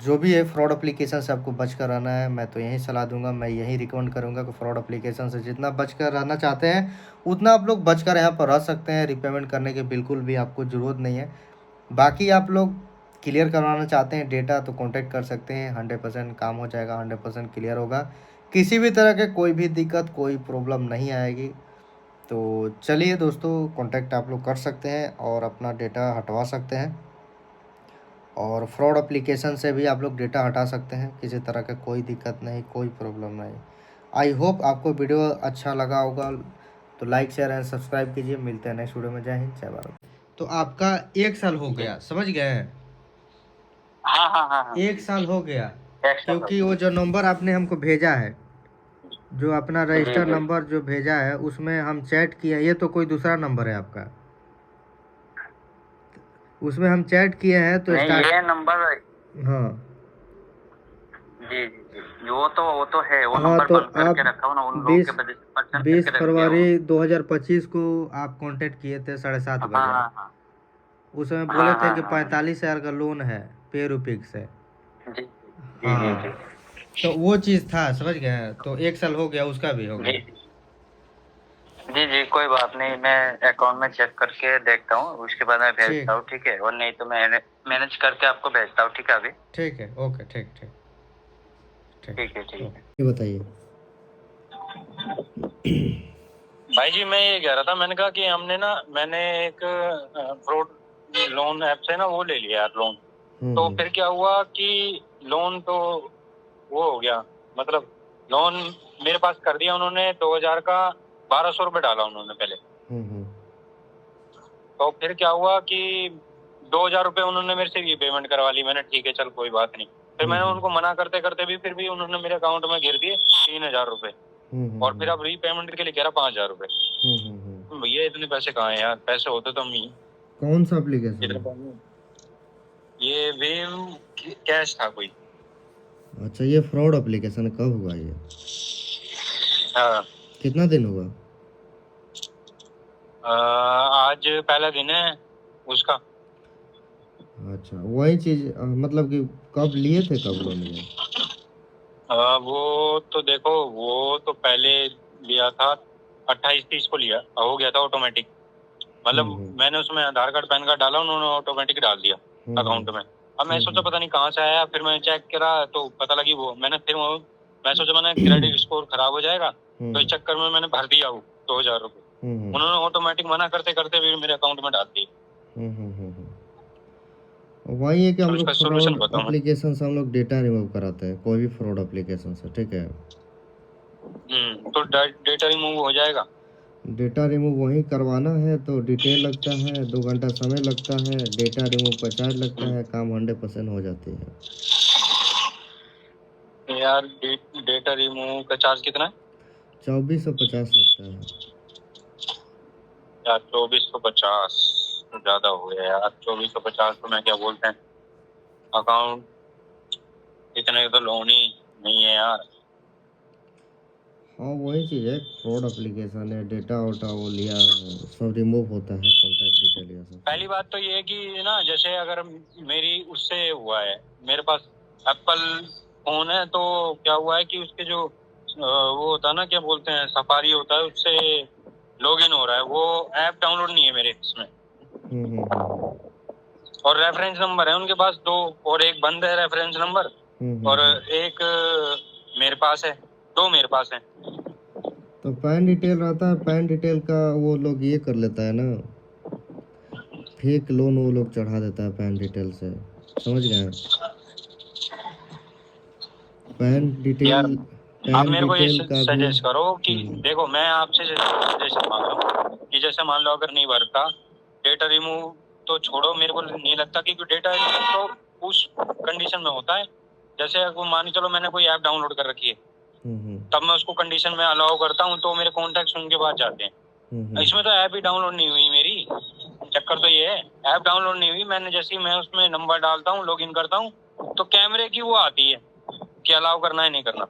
Speaker 1: जो भी है फ्रॉड एप्लीकेशन से आपको बच कर रहना है, मैं तो यही सलाह दूंगा, मैं यही रिकमेंड करूंगा कि फ्रॉड एप्लीकेशन से जितना बच कर रहना चाहते हैं उतना आप लोग बच कर यहाँ पर रह सकते हैं। रिपेमेंट करने की बिल्कुल भी आपको ज़रूरत नहीं है। बाकी आप लोग क्लियर करवाना चाहते हैं डेटा तो कांटेक्ट कर सकते हैं, 100% काम हो जाएगा, 100% क्लियर होगा। किसी भी तरह के कोई भी दिक्कत, कोई प्रॉब्लम नहीं आएगी। तो चलिए दोस्तों, कांटेक्ट आप लोग कर सकते हैं और अपना डेटा हटवा सकते हैं, और फ्रॉड एप्लीकेशन से भी आप लोग डेटा हटा सकते हैं। किसी तरह का कोई दिक्कत नहीं, कोई प्रॉब्लम नहीं। आई होप आपको वीडियो अच्छा लगा होगा, तो लाइक शेयर एंड सब्सक्राइब कीजिए। मिलते हैं नेक्स्ट वीडियो में। जय हिंद, जय भारत। तो आपका 1 साल हो गया, समझ गए हैं?
Speaker 4: हाँ हाँ हाँ हाँ
Speaker 1: 1 साल हो गया,
Speaker 4: एक्स्ट्रा
Speaker 1: क्योंकि वो जो नंबर आपने हमको भेजा है, जो अपना
Speaker 4: जी
Speaker 1: रजिस्टर
Speaker 4: जी
Speaker 1: नंबर जो भेजा है, उसमें हम चैट किए, ये तो कोई दूसरा नंबर है आपका। उसमें हम चैट किए हैं तो
Speaker 4: नहीं,
Speaker 1: स्टार्ट,
Speaker 4: ये नंबर
Speaker 1: हाँ
Speaker 4: जी जी जी वो तो है, वो
Speaker 1: हाँ,
Speaker 4: नंबर
Speaker 1: तो
Speaker 4: बंद करके
Speaker 1: आप
Speaker 4: रखा हूँ ना, उन लोगों के
Speaker 1: 20
Speaker 4: वजह से परेशान
Speaker 1: 20
Speaker 4: करके रख दिया वो।
Speaker 1: फरवरी 2025 को आप कांटेक्ट किए थे 7:30
Speaker 4: हाँ
Speaker 1: बजे।
Speaker 4: हाँ हाँ
Speaker 1: उसमें बोले
Speaker 4: हाँ
Speaker 1: थे
Speaker 4: हाँ
Speaker 1: कि
Speaker 4: हाँ
Speaker 1: 45,000 का लोन है पे रुपीक से।
Speaker 4: जी जी जी
Speaker 1: हाँ,
Speaker 4: जी
Speaker 1: तो वो चीज़ था, समझ गए? तो 1 साल हो गया, उसका भी हो
Speaker 4: जी
Speaker 1: गया।
Speaker 4: जी जी कोई बात नहीं, मैं अकाउंट में चेक करके देखता हूँ, उसके बाद मैं
Speaker 1: ठीक,
Speaker 4: भेजता हूँ, ठीक है? और नहीं तो मैं मैनेज करके आपको भेजता हूँ, ठीक है? अभी
Speaker 1: ठीक है, ओके, ठीक ठीक ठीक।
Speaker 4: ठीक है, ठीक है।
Speaker 1: ये बताइए।
Speaker 7: भाई जी मैं ये कह रहा था, मैंने कहा कि मैंने एक फ्रॉड लोन ऐप से ना वो ले लिया यार लोन। तो फिर क्या हुआ कि लोन तो वो हो गया, मतलब लोन मेरे पास कर दिया उन्होंने, 2,000 का 1,200 रुपये डाला उन्होंने पहले। तो फिर क्या हुआ कि 2,000 रुपये उन्होंने मेरे से रीपेमेंट करवा ली। मैंने ठीक है चल कोई बात नहीं। फिर मैंने उनको मना करते करते भी फिर भी उन्होंने मेरे अकाउंट में गिर दिए 3,000 रुपये, और फिर अब रीपेमेंट के लिए कह रहा 5,000 रुपये। भैया इतने पैसे कहाँ हैं यार, पैसे होते तो हम ही
Speaker 1: कौन सा एप्लीकेशन
Speaker 7: इतने
Speaker 1: है?
Speaker 7: पैसे। ये वेव कैश था कोई।
Speaker 1: अच्छा, ये फ्रॉड एप्लीकेशन कब हुआ ये?
Speaker 7: हाँ
Speaker 1: कितना दिन हुआ?
Speaker 7: आज पहला दिन है उसका।
Speaker 1: अच्छा, वही चीज़, मतलब कि कब लिए थे, कब लोन ये?
Speaker 7: वो तो देखो, वो तो पहले लिया था 28-30 को लिया, हो गया था ऑटोमेटिक। मतलब मैंने उसमें आधार कार्ड पैन कार्ड डाला, उन्होंने ऑटोमेटिक डाल दिया अकाउंट में। अब मैं सोचा पता नहीं कहाँ से आया, फिर मैं चेक करा तो पता लगी वो मैं सोचा मैंने क्रेडिट स्कोर खराब हो जाएगा, तो इस चक्कर में मैंने भर दिया वो 2,000 रुपये। उन्होंने ऑटोमेटिक मना करते करते भी मेरे अकाउंट में डाल दिए।
Speaker 1: वही है कि हम लोग
Speaker 7: उसका
Speaker 1: फ्रॉड
Speaker 7: सोल्यूशन बताओ।
Speaker 1: एप्लीकेशन से हम लोग डेटा रिमूव कराते हैं, कोई भी फ्रॉड एप्लीकेशन से, ठीक है?
Speaker 7: तो डेटा रिमूव हो जाएगा?
Speaker 1: डेटा रिमूव वहीं करवाना है तो डिटेल लगता है, 2 घंटा समय लगता है, डेटा रिमूव का चार्ज लगता है, काम 100% हो जाती है।
Speaker 7: यार डेटा रिमूव का चार्ज कितना है?
Speaker 1: 2450 लगता है।
Speaker 7: यार 2450 तो ज्यादा हो गया यार। 2450 तो मैं क्या बोलते हैं, अकाउंट इतने तो लोन ही नहीं है यार।
Speaker 1: हाँ, वही चीज़ है, फ्रॉड एप्लीकेशन है, डेटा वोटा वो लिया सब रिमूव होता है, कॉन्टैक्ट डिटेल ये सब।
Speaker 7: पहली बात तो ये है कि ना, जैसे अगर मेरी उससे हुआ है, मेरे पास एप्पल फोन है, तो क्या हुआ है कि उसके जो वो होता है ना, क्या बोलते हैं, सफारी होता है, उससे लॉगिन हो रहा है, वो ऐप डाउनलोड नहीं है मेरे इसमें। और रेफरेंस नंबर है उनके पास 2, और एक बंद है रेफरेंस नंबर, और एक मेरे पास है, 2 मेरे पास है।
Speaker 1: तो पैन डिटेल रहता है, पैन डिटेल का वो लोग ये कर लेता है ना, फेक लोन वो लोग चढ़ा देता है पैन डिटेल से, समझ गए? पैन
Speaker 7: यार
Speaker 1: डिटेल,
Speaker 7: आप
Speaker 1: पैन
Speaker 7: मेरे को ये
Speaker 1: डिटेल का भी।
Speaker 7: सजेस्ट करो कि देखो मैं आपसे सजेशन मांग रहा हूँ कि जैसे मान लो अगर नहीं भरता डेटा रिमूव तो छोड़ो, मेरे को नहीं लगता कि डेटा रिमूव तो उस कंडीशन में होता है जैसे वो मान के चलो मैंने कोई ऐप डाउनलोड कर रखी है तब मैं उसको कंडीशन में अलाउ करता हूँ तो मेरे कॉन्टैक्ट उनके पास जाते हैं। इसमें तो ऐप ही डाउनलोड नहीं हुई मेरी, चक्कर तो ये है ऐप डाउनलोड नहीं हुई, मैंने जैसे ही मैं उसमें नंबर डालता हूँ लॉगिन करता हूँ तो कैमरे की वो आती है कि अलाउ करना है नहीं करना।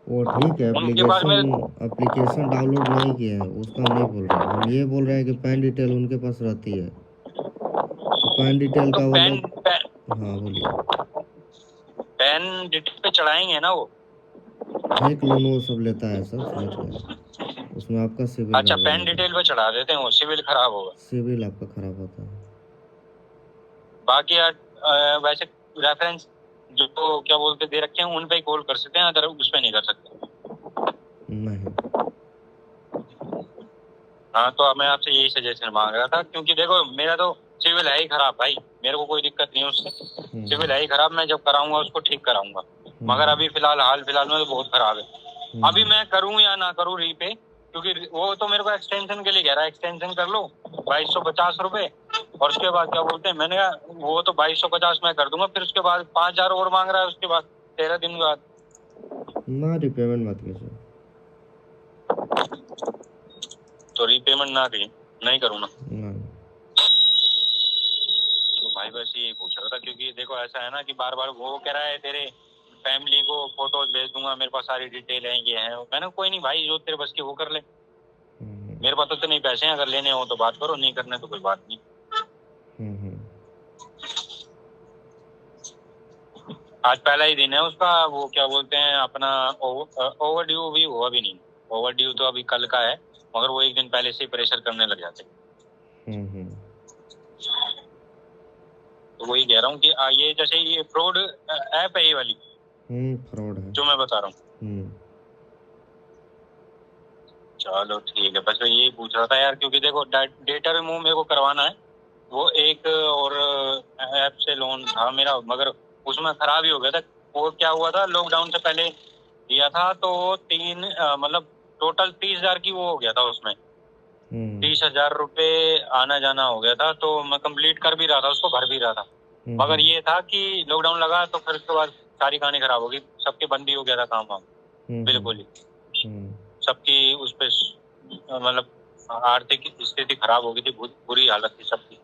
Speaker 1: वो ठीक है,
Speaker 7: उनके पास में
Speaker 1: एप्लीकेशन डाउनलोड नहीं किए हैं उसका हम नहीं बोल रहे हैं, हम ये बोल रहे हैं कि पैन डिटेल उनके पास रहती है तो पैन डिटेल
Speaker 7: तो
Speaker 1: का वो
Speaker 7: पैन
Speaker 1: लोग। हाँ बोलिए।
Speaker 7: पैन डिटेल पे चढ़ाएंगे ना वो।
Speaker 1: फेक लोन वो सब लेता है सर, समझ गए? उसमें आपका सिविल
Speaker 7: अच्छा
Speaker 1: गड़बड़
Speaker 7: पैन
Speaker 1: होगा,
Speaker 7: डिटेल पे चढ़ा देते हैं वो, सिविल खराब होगा।
Speaker 1: सिविल आपका खराब होता है।
Speaker 7: बाकी यार वैसे रेफरेंस जो क्या बोलते दे रखे हैं उन पे ही कॉल कर सकते हैं, अदर उस पे नहीं कर सकते।
Speaker 1: नहीं।
Speaker 7: हाँ तो मैं आपसे यही सजेशन मांग रहा था क्योंकि देखो मेरा तो सिविल है ही खराब भाई, मेरे को कोई दिक्कत नहीं है उससे, सिविल है ही खराब, मैं जब कराऊंगा उसको ठीक कराऊंगा, मगर अभी हाल फिलहाल में तो बहुत खराब है। अभी मैं करूँ या ना करूँ रीपे, क्योंकि वो तो मेरे को एक्सटेंशन के लिए कह रहा है एक्सटेंशन कर लो 2250 रुपए और उसके बाद क्या बोलते हैं, मैंने कहा वो तो 2250 मैं कर दूंगा, फिर उसके बाद 5000 और मांग रहा है उसके बाद 13 दिन बाद।
Speaker 1: ना रिपेमेंट मत कीजिए।
Speaker 7: तो रीपेमेंट ना की नहीं करूँ ना?
Speaker 1: नहीं।
Speaker 7: तो भाई बस ये पूछ रहा था क्योंकि देखो ऐसा है ना कि बार बार वो कह रहा है तेरे फैमिली को फोटोज भेज दूंगा, मेरे पास सारी डिटेल है ये है, मैंने कोई नहीं भाई जो तेरे बस की वो कर ले, मेरे पास तो नहीं पैसे हैं, अगर लेने हो तो बात करो, नहीं करने तो कोई बात नहीं। आज पहला ही दिन है उसका, वो क्या बोलते हैं अपना ओवर ड्यू भी हुआ भी नहीं, ओवर ड्यू तो अभी कल का है, मगर वो एक दिन पहले से ही प्रेशर करने लग जाते। तो वही कह रहा हूँ कि ये जैसे ये फ्रॉड ऐप है ये वाली,
Speaker 1: फ्रॉड है
Speaker 7: जो मैं बता रहा हूँ। चलो ठीक है, बस मैं यही पूछ रहा था यार क्योंकि देखो डेटा रिमूव मेरे को करवाना है, वो एक और ऐप से लोन था मेरा मगर उसमें खराब ही हो गया था। वो क्या हुआ था, लॉकडाउन से पहले दिया था तो मतलब टोटल 30,000 की वो हो गया था उसमें, 30,000 रुपए आना जाना हो गया था, तो मैं कंप्लीट कर भी रहा था उसको, भर भी रहा था, मगर ये था कि लॉकडाउन लगा तो फिर उसके बाद सारी कहानी खराब हो गई, सबके बंद ही हो गया था काम वाम बिल्कुल ही, सबकी उस पे मतलब आर्थिक स्थिति खराब हो गई थी, बहुत बुरी हालत थी सबकी,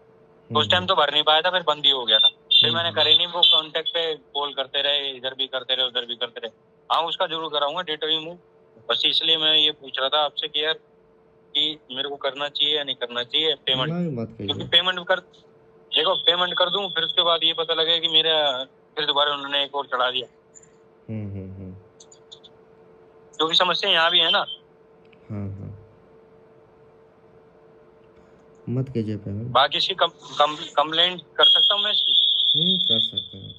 Speaker 7: तो उस टाइम तो भर नहीं पाया था, फिर बंद ही हो गया था, फिर मैंने करे नहीं, वो कांटेक्ट पे कॉल करते रहे, इधर भी करते रहे उधर भी करते रहे। हाँ उसका जरूर कराऊंगा डेटा रिमूव, बस इसलिए मैं ये पूछ रहा था आपसे कि यार कि मेरे को करना चाहिए या नहीं करना चाहिए पेमेंट, क्योंकि पेमेंट कर देखो पेमेंट कर दूं फिर उसके बाद ये पता लगे कि मेरा फिर दोबारा उन्होंने एक और चढ़ा दिया, क्योंकि समस्या यहाँ भी है ना।
Speaker 1: मत कीजिए पेमेंट।
Speaker 7: बाकी इसकी कंप्लेंट कर सकता हूँ मैं इसकी?
Speaker 1: कर सकते हैं।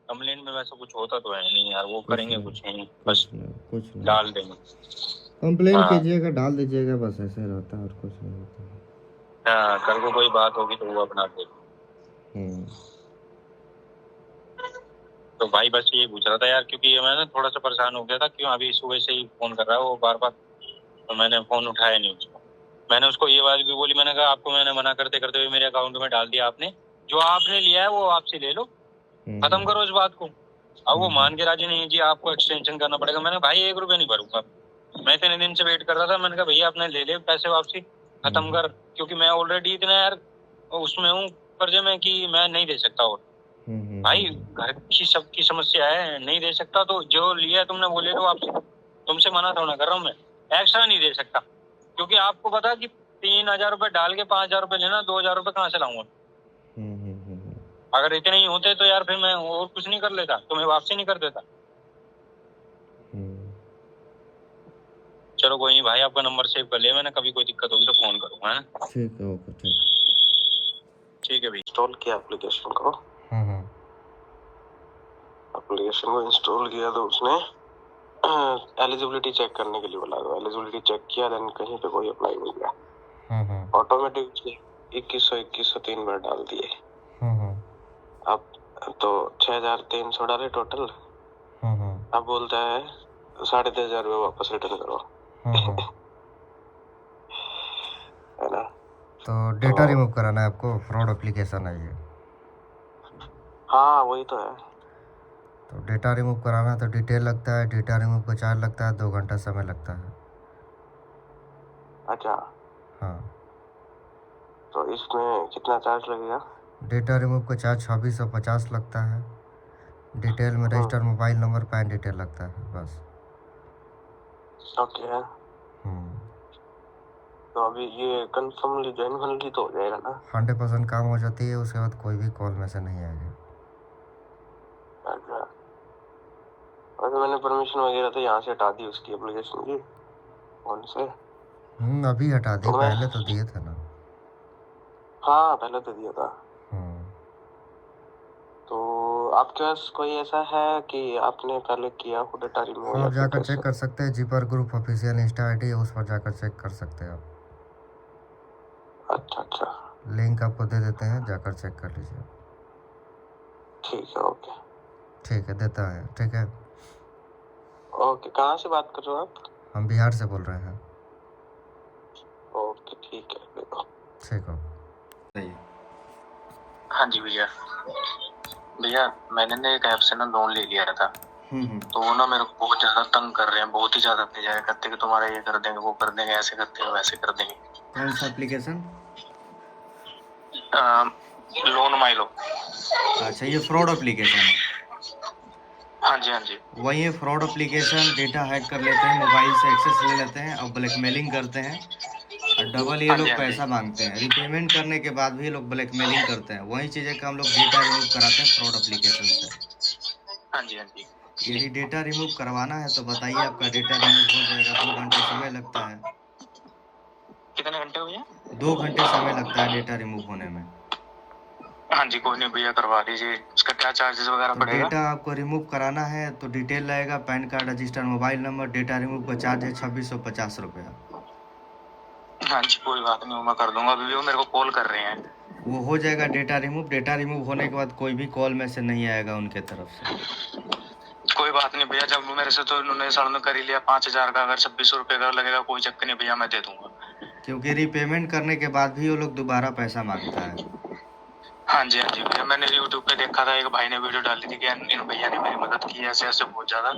Speaker 7: कंप्लेंट में वैसा कुछ होता तो है नहीं यार, वो करेंगे कुछ नहीं, बस
Speaker 1: कुछ नहीं
Speaker 7: डाल देंगे,
Speaker 1: कंप्लेन कीजिएगा डाल दीजिएगा, बस ऐसे रहता है और कुछ नहीं होता।
Speaker 7: हाँ कल को कोई बात होगी तो वो अपना देगा। तो भाई बस ये पूछ रहा था यार क्योंकि मैं ना थोड़ा सा परेशान हो गया था, क्यों अभी सुबह से ही फोन कर रहा है वो बार बार, तो मैंने फोन उठाया नहीं उसको, मैंने उसको ये बात भी बोली, मैंने कहा आपको मैंने मना करते करते हुए मेरे अकाउंट में डाल दिया आपने, जो आपने लिया है वो आपसे ले लो, खत्म करो इस बात को। अब वो मान के राजी नहीं जी आपको एक्सटेंशन करना पड़ेगा, मैंने भाई 1 रुपया नहीं भरूंगा, मैं इतने दिन से वेट कर रहा था, मैंने कहा भैया आपने ले ले पैसे वापसी, खत्म कर, क्योंकि मैं ऑलरेडी इतना यार उसमें हूँ कर्जे में कि मैं नहीं दे सकता, और भाई घर की सबकी समस्या है, नहीं दे सकता तो जो लिया तुमने वो ले लो आपसे, तुमसे मना थोड़ा कर रहा हूँ मैं, एक्स्ट्रा नहीं दे सकता, क्योंकि आपको पता कि 3,000 रुपए डाल के 5,000 रुपए लेना, 2,000 रुपए कहाँ से लाऊंगा? अगर इतने ही होते तो यार फिर मैं और कुछ नहीं कर लेता, तुम्हें वापसी नहीं कर देता। चलो कोई नहीं भाई, आपका नंबर सेव कर लिया मैंने, कभी कोई दिक्कत होगी तो फोन करूंगा, है ना?
Speaker 1: ठीक है, ओके
Speaker 7: ठीक है भाई।
Speaker 3: इंस्टॉल किया एप्लीकेशन को, एप्लीकेशन को इंस्टॉल किया तो उसने एलिजिबिलिटी चेक करने के लिए बोला, एलिजिबिलिटी चेक किया, देन कहीं पे कोई अप्लाई नहीं किया, ऑटोमेटिक
Speaker 6: 2100 बार डाल दिए।
Speaker 1: हम्म
Speaker 6: अब तो 6300 डाले टोटल। अब बोलता है 10,500 रुपये वापस रिटर्न करो। है ना?
Speaker 1: तो डेटा रिमूव कराना है आपको, फ्रॉड एप्लीकेशन है ये।
Speaker 6: हाँ वही तो है।
Speaker 1: तो डेटा रिमूव कराना है तो डिटेल लगता है, डेटा रिमूव का चार्ज लगता है, 2 घंटा समय लगता है।
Speaker 6: अच्छा,
Speaker 1: हाँ,
Speaker 6: तो इसमें कितना चार्ज लगेगा?
Speaker 1: डेटा रिमूव का चार्ज 2650 लगता है। डिटेल में register mobile number pan detail लगता है बस।
Speaker 6: ओके।
Speaker 1: हम्म
Speaker 6: तो अभी ये कंफर्मली जेन्युइनली तो हो जाएगा ना?
Speaker 1: 100% काम हो जाती है, उसके बाद कोई भी कॉल में से नहीं आएगा।
Speaker 6: अच्छा, और मैंने परमिशन वगैरह तो यहाँ से हटा दी उसकी एप्लीकेशन की फोन से।
Speaker 1: अभी हटा दिए,
Speaker 6: तो मैं
Speaker 1: पहले तो दिए थे ना।
Speaker 6: हाँ पहले तो दिया था।
Speaker 1: हम्म
Speaker 6: तो आपके पास कोई ऐसा है कि आपने पहले किया हो डेटा रिमूव या
Speaker 1: आप
Speaker 6: फिर
Speaker 1: जाकर
Speaker 6: कैसे?
Speaker 1: चेक कर सकते हैं, जीपर ग्रुप ऑफिशियल इंस्टा आईडी है, उस पर जाकर चेक कर सकते हैं आप।
Speaker 6: अच्छा अच्छा,
Speaker 1: लिंक आपको दे देते हैं, जाकर चेक कर लीजिए।
Speaker 6: ठीक है। ओके
Speaker 1: ठीक है, देता है, ठीक है।
Speaker 6: ओके, कहाँ से बात कर रहे हो आप?
Speaker 1: हम बिहार से बोल रहे हैं।
Speaker 6: ओके ठीक है, देखो।
Speaker 1: ठीक हो।
Speaker 8: हाँ जी भैया। भैया मैंने ना एक ऐप से ना लोन ले लिया था, तो वो ना मेरे को बहुत ज्यादा तंग कर रहे हैं, बहुत ही ज्यादा अपनी जगह करते कि तुम्हारा ये कर देंगे, वो कर देंगे, ऐसे करते हैं वैसे कर देंगे।
Speaker 1: कौन सा एप्लीकेशन?
Speaker 8: Loan Milo.
Speaker 1: अच्छा, ये फ्रॉड एप्लीकेशन है।
Speaker 8: हाँ जी हाँ जी।
Speaker 1: वही ये फ्रॉड एप्लीकेशन डेटा हैक कर लेते हैं, मोबाइल से एक्सेस ले लेते हैं और ब्लैकमेलिंग करते हैं, और डबल ये
Speaker 8: हाँ जी,
Speaker 1: लोग
Speaker 8: हाँ जी।
Speaker 1: पैसा मांगते हैं। रिपेमेंट करने के बाद भी ये लोग ब्लैकमेलिंग करते हैं। वही चीज़ें का हम लोग डेटा रिमूव कराते हैं फ्रॉड एप्लीकेशन से।
Speaker 8: हाँ जी हाँ जी।
Speaker 1: यदि डेटा रिमूव करवाना है तो बताइए, आपका डेटा रिमूव हो जाएगा। 2 घंटे समय लगता है।
Speaker 8: कितने घंटे हो भैया?
Speaker 1: 2 घंटे समय लगता है डेटा रिमूव होने में।
Speaker 8: हाँ जी, कोई नहीं भैया, करवा दीजिए। उसका क्या चार्जेस वगैरह
Speaker 1: तो
Speaker 8: पड़ेगा?
Speaker 1: डेटा आपको रिमूव कराना है तो डिटेल लगेगा, pan card, register mobile number. Data remove का चार्ज है 2650 रुपया।
Speaker 8: हाँ जी, कोई बात नहीं, वो मैं कर दूंगा। अभी भी वो मेरे को कॉल कर रहे हैं।
Speaker 1: वो हो जाएगा डेटा रिमूव। डेटा रिमूव होने के बाद कोई भी कॉल में से नहीं आएगा उनके तरफ से।
Speaker 8: कोई बात नहीं भैया, जब मेरे से तो उन्होंने साल में कर ही लिया 5,000 का, अगर 2600 रुपये का लगेगा कोई चक्कर नहीं भैया, मैं दे दूंगा।
Speaker 1: क्योंकि रिपेमेंट करने के बाद भी वो लोग दोबारा पैसा मांगता है।
Speaker 8: हाँ जी भैया, मैंने यूट्यूब पे देखा था, एक भाई ने वीडियो डाली थी कि इन भैया ने मेरी मदद की ऐसे ऐसे बहुत ज्यादा।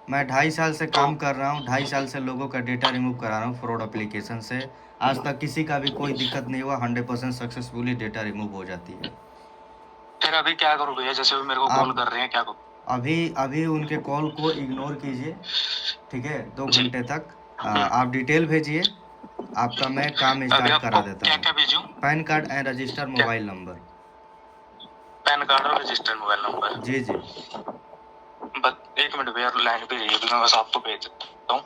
Speaker 1: मैं 2.5 साल से काम कर रहा हूँ, 2.5 साल से लोगों का डेटा रिमूव करा रहा हूँ फ्रॉड एप्लीकेशन से। आज तक किसी का भी कोई दिक्कत नहीं हुआ। 100% सक्सेसफुली डेटा रिमूव हो जाती है।
Speaker 8: फिर अभी क्या करूँ भैया? जैसे वो मेरे को कॉल कर रहे हैं, क्या करूँ?
Speaker 1: अभी उनके कॉल को इग्नोर कीजिए, ठीक है? 2
Speaker 8: जी।
Speaker 1: घंटे तक आप डिटेल भेजिए, आपका मैं काम
Speaker 8: अभी
Speaker 1: स्टार्ट
Speaker 8: आपको
Speaker 1: करा देता
Speaker 8: क्या
Speaker 1: हूँ।
Speaker 8: क्या भेजूं?
Speaker 1: PAN card and register mobile number.
Speaker 8: PAN card और रजिस्टर्ड मोबाइल नंबर।
Speaker 1: जी जी।
Speaker 8: बस 1 मिनट भैया, लाइन पे रहिए, मैं बस आपको भेज देता हूँ।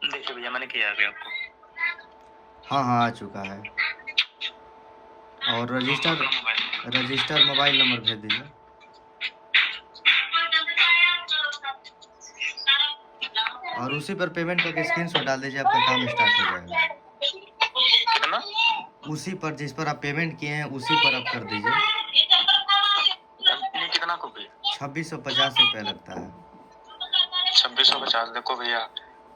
Speaker 8: देखिए भैया, मैंने किया अभी आपको।
Speaker 1: हाँ हाँ, आ चुका है। और रजिस्टर मोबाइल नंबर भेज दीजिए। और उसी पर पेमेंट करके स्क्रीनशॉट डाल दीजिए, आपका काम स्टार्ट हो जाएगा।
Speaker 8: कितना?
Speaker 1: उसी पर, जिस पर आप पेमेंट किए हैं उसी पर आप कर दीजिए।
Speaker 8: ये कितना को भैया?
Speaker 1: 2650 रुपया लगता है।
Speaker 8: 2650। देखो भैया,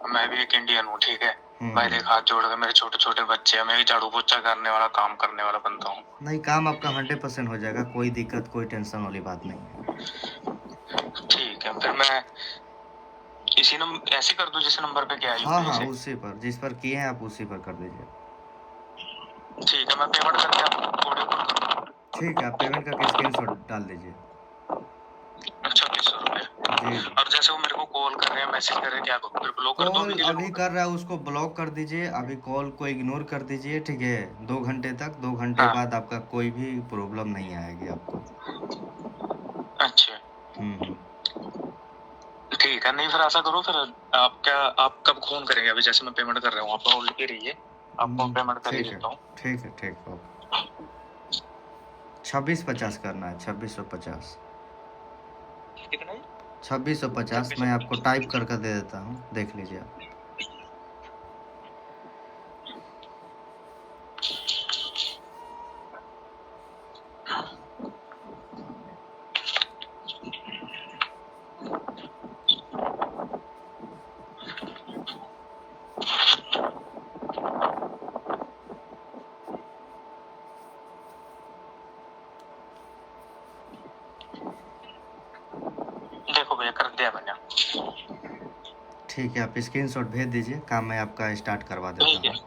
Speaker 8: मैं भी एक इंडियन हूँ, ठीक है? भाई देख, हाथ जोड़ के, मेरे छोटे छोटे बच्चे हैं, मैं भी झाड़ू पोछा करने वाला, काम करने वाला बंदा हूँ।
Speaker 1: नहीं, काम आपका 100% हो जाएगा। कोई दिक्कत, कोई टेंशन वाली बात नहीं है।
Speaker 8: ठीक है, फिर मैं इसी नंबर ऐसे कर दूं जिस नंबर पे क्या है?
Speaker 1: हाँ
Speaker 8: UPI
Speaker 1: हाँ,
Speaker 8: से?
Speaker 1: उसी पर, जिस पर किए हैं आप उसी पर कर दीजिए।
Speaker 8: ठीक है, मैं पेमेंट करके आपको ऑडियो कॉल करूँ?
Speaker 1: ठीक है, आप पेमेंट करके स्क्रीनशॉट डाल दीजिए। जी
Speaker 8: और जैसे वो मेरे को कॉल कर रहे हैं, मैसेज कर रहे हैं, क्या करूँ? फिर ब्लॉक कर दूँ
Speaker 1: कॉल
Speaker 8: अभी के लिए
Speaker 1: अभी
Speaker 8: उनको?
Speaker 1: कर रहा है उसको ब्लॉक कर दीजिए, अभी कॉल को इग्नोर कर दीजिए, ठीक है? 2 घंटे तक, 2 घंटे
Speaker 8: हाँ,
Speaker 1: बाद आपका कोई भी प्रॉब्लम नहीं आएगी आपको।
Speaker 8: अच्छा।
Speaker 1: हुँ।
Speaker 8: ठीक है, नहीं फिर ऐसा करो, फिर आप कब फ़ोन करेंगे? अभी जैसे मैं पेमेंट कर रहा हूँ, आप होल्ड पे रहिए, आपको पेमेंट कर ही
Speaker 1: ठीक है,
Speaker 8: देता हूँ।
Speaker 1: ठीक है, ठीक ओके। 2650 करना है, 2650।
Speaker 8: कितना है?
Speaker 1: 2650 मैं आपको टाइप करके दे देता हूँ, देख लीजिए आप।
Speaker 8: देखो भैया, कर दिया मैंने।
Speaker 1: ठीक है, आप स्क्रीनशॉट भेज दीजिए, काम मैं आपका स्टार्ट करवा देता
Speaker 8: भेज दिया।
Speaker 1: हूँ।